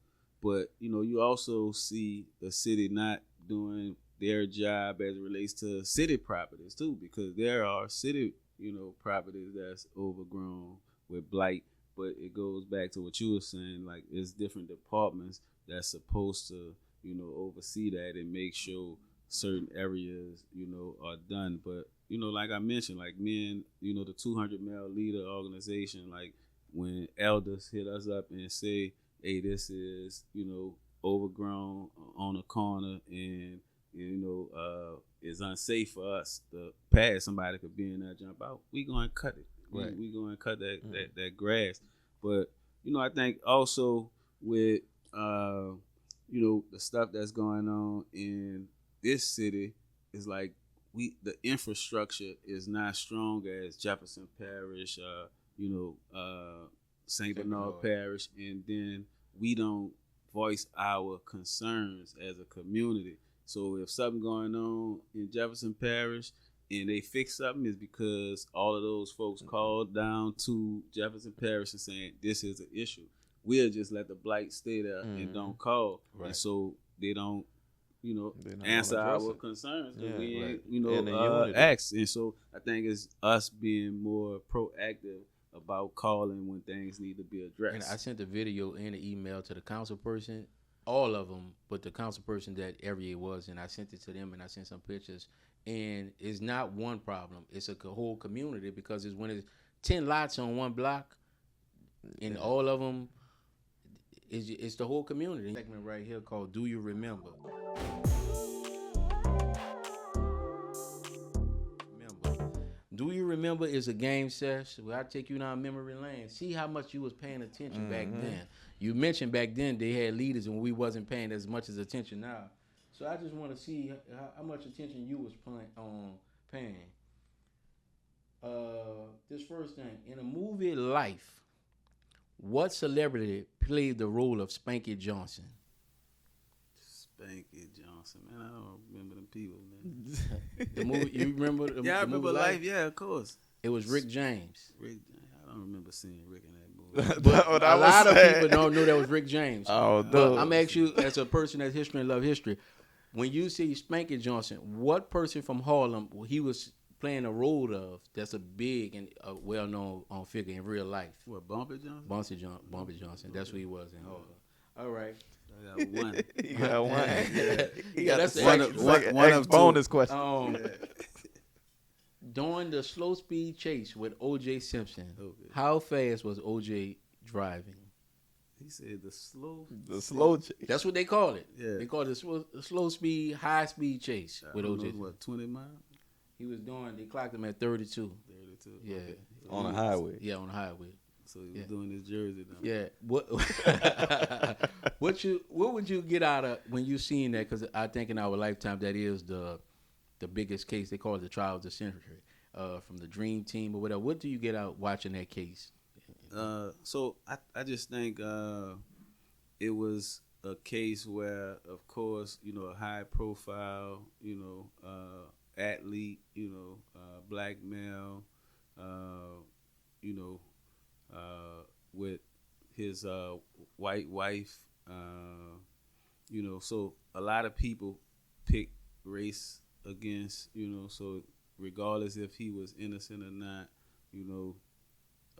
[SPEAKER 4] but you also see the city not doing their job as it relates to city properties too, because there are city properties that's overgrown with blight. But it goes back to what you were saying, like it's different departments that's supposed to oversee that and make sure certain areas are done. But like I mentioned, like me and the 200 mile leader organization, like when elders hit us up and say, hey, this is, overgrown on a corner and, it's unsafe for us to pass. Somebody could be in there, jump out. We going to cut it. Right. We going to cut that grass. But, I think also with, the stuff that's going on in this city is like the infrastructure is not strong as Jefferson Parish, St. Bernard Parish, and then we don't voice our concerns as a community. So if something going on in Jefferson Parish and they fix something, is because all of those folks called down to Jefferson Parish and saying this is an issue. We'll just let the blight stay there and don't call, right. And so they don't, answer our concerns. Yeah, we ain't, ask. And so I think it's us being more proactive about calling when things need to be addressed.
[SPEAKER 2] And I sent the video and the email to the council person, all of them, but the council person that area was, and I sent it to them, and I sent some pictures. And it's not one problem; it's a whole community, because it's when it's 10 lots on one block, and all of them, it's the whole community. Segment right here called "Do You Remember?" Do you remember is a game, Sess, where I take you down memory lane. See how much you was paying attention back then. You mentioned back then they had leaders and we wasn't paying as much as attention now. So I just want to see how much attention you was paying. This first thing, in a movie Life, what celebrity played the role of Spanky Johnson?
[SPEAKER 4] Spanky Johnson, man, I don't remember them people, man.
[SPEAKER 2] The movie, you remember?
[SPEAKER 4] Yeah, I remember Life. Yeah, of course.
[SPEAKER 2] It was Rick James.
[SPEAKER 4] Rick, I don't remember seeing Rick in that movie.
[SPEAKER 2] But a lot of people don't know that was Rick James.
[SPEAKER 1] Oh,
[SPEAKER 2] but I'm asking you, as a person that's history and love history, when you see Spanky Johnson, what person from Harlem he was playing a role of that's a big and well-known figure in real life?
[SPEAKER 4] What, Bumpy Johnson?
[SPEAKER 2] Bumpy Johnson. That's who he was in Harlem. All right.
[SPEAKER 4] I got one.
[SPEAKER 1] You got one.
[SPEAKER 2] He got
[SPEAKER 1] that's
[SPEAKER 4] one of
[SPEAKER 1] bonus question.
[SPEAKER 2] During the slow speed chase with O.J. Simpson,
[SPEAKER 4] Okay.
[SPEAKER 2] how fast was O.J. driving?
[SPEAKER 4] He said the
[SPEAKER 1] slow chase.
[SPEAKER 2] That's what they call it.
[SPEAKER 4] Yeah.
[SPEAKER 2] They call it the slow speed, high speed chase with O.J.
[SPEAKER 4] What, 20 miles?
[SPEAKER 2] He was they clocked him at 32.
[SPEAKER 4] 32.
[SPEAKER 2] Yeah.
[SPEAKER 4] Okay.
[SPEAKER 1] On a highway.
[SPEAKER 2] Yeah, on the highway.
[SPEAKER 4] So he was doing his jersey now.
[SPEAKER 2] Yeah. What would you get out of when you seen that? Because I think in our lifetime that is the biggest case. They call it the trial of the century, from the Dream Team or whatever. What do you get out watching that case?
[SPEAKER 4] So I just think it was a case where, of course, a high profile, athlete, black male, with his white wife, so a lot of people pick race against, so regardless if he was innocent or not,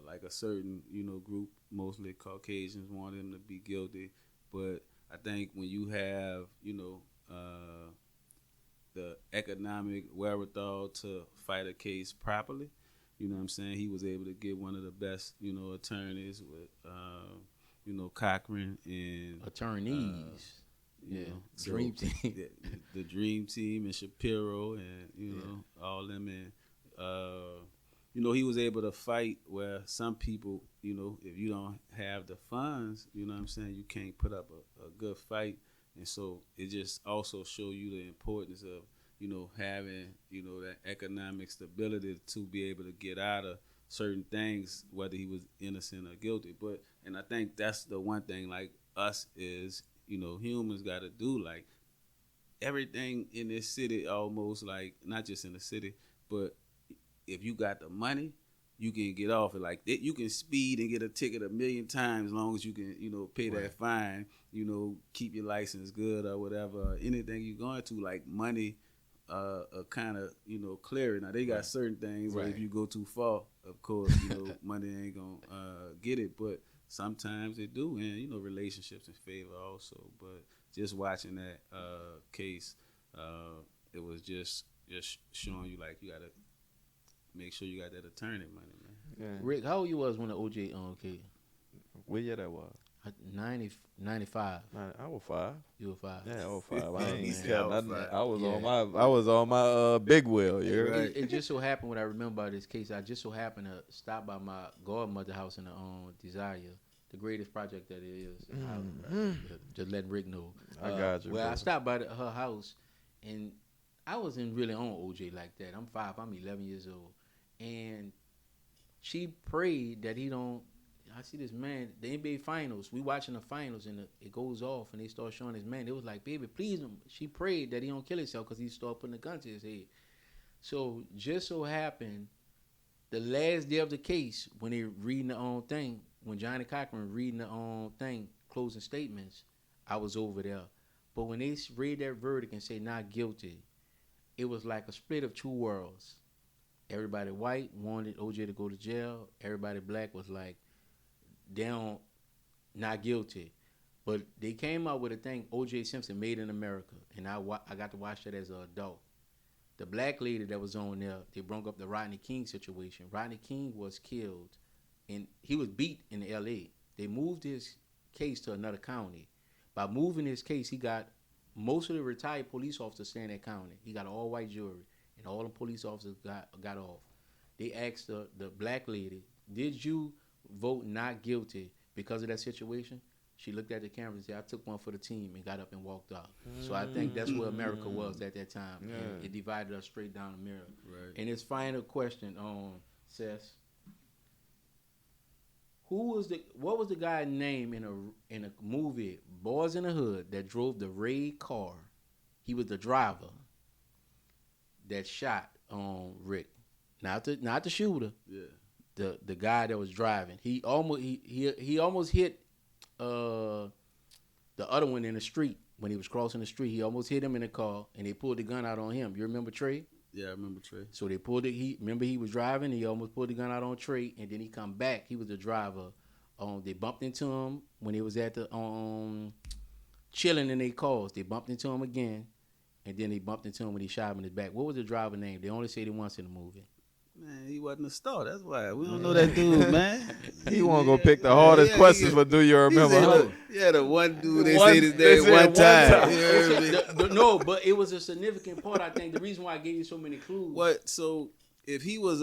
[SPEAKER 4] like a certain, group, mostly Caucasians, want him to be guilty. But I think when you have, the economic wherewithal to fight a case properly, you know what I'm saying, he was able to get one of the best, attorneys with, Cochran and
[SPEAKER 2] Attorneys.
[SPEAKER 4] So
[SPEAKER 2] Dream Team.
[SPEAKER 4] the Dream Team and Shapiro and, all them. And, he was able to fight where some people, if you don't have the funds, you know what I'm saying, you can't put up a good fight. And so it just also show you the importance of, having, that economic stability to be able to get out of certain things, whether he was innocent or guilty. And I think that's the one thing, like, us is, humans got to do, like, everything in this city almost, like, not just in the city, but if you got the money, you can get off it. Like, you can speed and get a ticket 1,000,000 times as long as you can, pay that fine, keep your license good or whatever. Anything you're going to, like, money, kind of, clear it. Now, they got certain things where if you go too far, of course, money ain't going to get it. But sometimes it do, and, relationships in favor also. But just watching that case, it was just showing you, like, you got to make sure you got that attorney money, man.
[SPEAKER 1] Yeah.
[SPEAKER 2] Rick, how old you was when the OJ case?
[SPEAKER 1] What year that was?
[SPEAKER 2] 95.
[SPEAKER 1] I was 5.
[SPEAKER 2] You were 5.
[SPEAKER 1] Yeah, I was 5. I ain't
[SPEAKER 4] said
[SPEAKER 1] got
[SPEAKER 4] I was
[SPEAKER 1] nothing.
[SPEAKER 4] 5.
[SPEAKER 1] I was on my big wheel. You heard?
[SPEAKER 2] It just so happened when I remember about this case, I just so happened to stop by my godmother's house in the Desire, the greatest project that it is. Just letting Rick know.
[SPEAKER 1] I got you.
[SPEAKER 2] Well,
[SPEAKER 1] bro.
[SPEAKER 2] I stopped by her house, and I wasn't really on OJ like that. I'm 5. I'm 11 years old, and she prayed that he don't. I see this man, the NBA Finals. We watching the finals, and it goes off, and they start showing this man. It was like, baby, please. She prayed that he don't kill himself because he started putting a gun to his head. So just so happened, the last day of the case, when they reading the thing, when Johnny Cochran reading the thing, closing statements, I was over there. But when they read that verdict and say not guilty, it was like a split of two worlds. Everybody white wanted OJ to go to jail. Everybody black was like, down, not guilty. But they came out with a thing, OJ Simpson, Made in America. And I got to watch that as an adult. The black lady that was on there, they brought up the Rodney King situation. Rodney King was killed, and he was beat in L.A. They moved his case to another county. By moving his case, he got most of the retired police officers stay in that county. He got an all-white jury, and all the police officers got off. They asked the black lady, did you vote not guilty because of that situation? She looked at the camera and said, I took one for the team, and got up and walked out. So I think that's where America was at that time.
[SPEAKER 1] Yeah.
[SPEAKER 2] And it divided us straight down the middle.
[SPEAKER 4] Right.
[SPEAKER 2] And his final question on Sess. What was the guy's name in a movie, Boys in the Hood, that drove the raid car? He was the driver that shot Rick. Not the shooter.
[SPEAKER 4] Yeah.
[SPEAKER 2] The guy that was driving. He almost hit the other one in the street when he was crossing the street. He almost hit him in the car, and they pulled the gun out on him. You remember Trey?
[SPEAKER 4] Yeah, I remember Trey.
[SPEAKER 2] So they pulled it. Remember he was driving. He almost pulled the gun out on Trey, and then he come back. He was the driver. They bumped into him when he was at the chilling in their cars. They bumped into him again, and then they bumped into him when he shot him in his back. What was the driver name? They only said it once in the movie.
[SPEAKER 4] Man, he wasn't a star. That's why we don't know that dude, man.
[SPEAKER 1] He won't go pick the hardest questions, but do you remember?
[SPEAKER 4] Yeah, the one dude they said his name one time. You heard me?
[SPEAKER 2] No, but it was a significant part. I think the reason why I gave you so many clues.
[SPEAKER 4] What? So if he was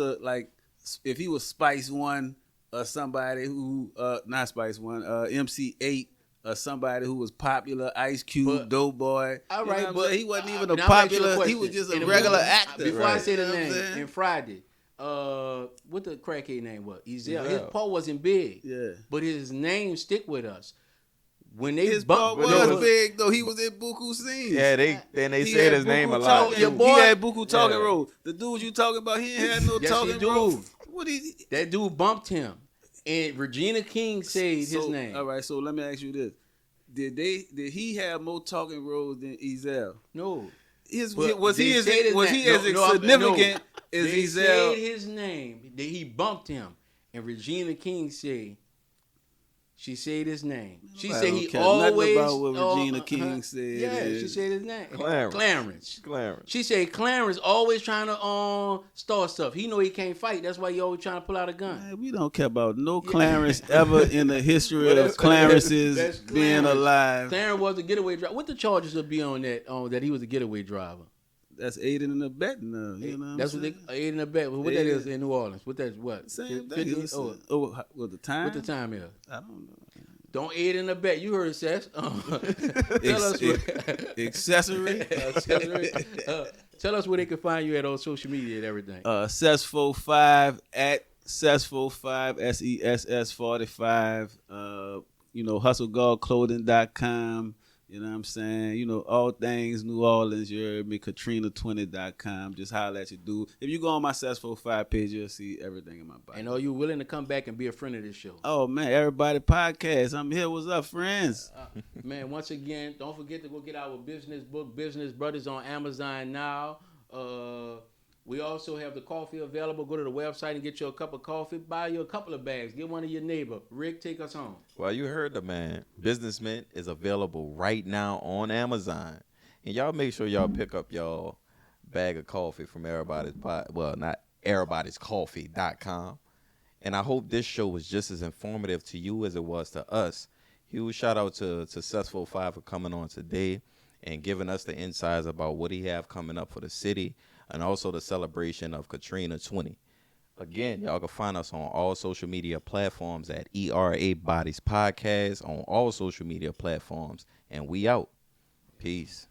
[SPEAKER 4] if he was Spice One or somebody who not Spice One, MC8 or somebody who was popular, Ice Cube, Doughboy. All right, but he wasn't even a popular. He was just a regular actor.
[SPEAKER 2] Before I say the name, in Friday. What the crackhead name was? Ezell. His part wasn't big. Yeah. But his name stick with us. When they
[SPEAKER 4] his part was big though. He was in Buku scenes.
[SPEAKER 1] Yeah, they said his name a lot.
[SPEAKER 4] He had Buku talking roles. The dude you talking about, he ain't had no talking roles.
[SPEAKER 2] That dude bumped him. And Regina King said his name.
[SPEAKER 4] All right, so let me ask you this. Did he have more talking roles than Ezell?
[SPEAKER 2] No.
[SPEAKER 4] Was he as significant as Ezell?
[SPEAKER 2] They said his name. He bumped him. And Regina King said, she said his name. She said he always.
[SPEAKER 4] About what Regina King said.
[SPEAKER 2] Yeah, she said his name.
[SPEAKER 1] Clarence.
[SPEAKER 2] She said Clarence always trying to start stuff. He know he can't fight. That's why he always trying to pull out a gun.
[SPEAKER 4] Man, we don't care about no Clarence ever in the history of Clarence's being alive.
[SPEAKER 2] Clarence was a getaway driver. What the charges would be on that? That he was a getaway driver.
[SPEAKER 4] That's aiding and abetting. You know
[SPEAKER 2] that's what they aiding and abetting. What that is in New Orleans? What that's what?
[SPEAKER 4] Same thing. What the time?
[SPEAKER 2] What the time is?
[SPEAKER 4] I don't know.
[SPEAKER 2] Don't aid and abet. You heard it, Sess. Tell us
[SPEAKER 4] accessory.
[SPEAKER 2] Tell us where they can find you at on social media and everything.
[SPEAKER 4] Sess45 at Sess45 SESS45. HustleGuardClothing.com. You know what I'm saying? All things New Orleans. You heard me. Katrina20.com. Just holler at your dude. If you go on my Sess45 page, you'll see everything in my body.
[SPEAKER 2] And are you willing to come back and be a friend of this show?
[SPEAKER 4] Oh, man. EraBody's podcast. I'm here. What's up, friends?
[SPEAKER 2] Man, once again, don't forget to go get our business book, Business Brothers, on Amazon now. We also have the coffee available. Go to the website and get you a cup of coffee. Buy you a couple of bags. Get one of your neighbor. Rick, take us home.
[SPEAKER 1] Well, you heard the man. Business Mint is available right now on Amazon. And y'all make sure y'all pick up y'all bag of coffee from EraBody's not EraBody'sCoffee.com. And I hope this show was just as informative to you as it was to us. Huge shout out to Sess45 for coming on today and giving us the insights about what he have coming up for the city, and also the celebration of Katrina 20. Again, y'all can find us on all social media platforms at EraBody's Podcast on all social media platforms. And we out. Peace.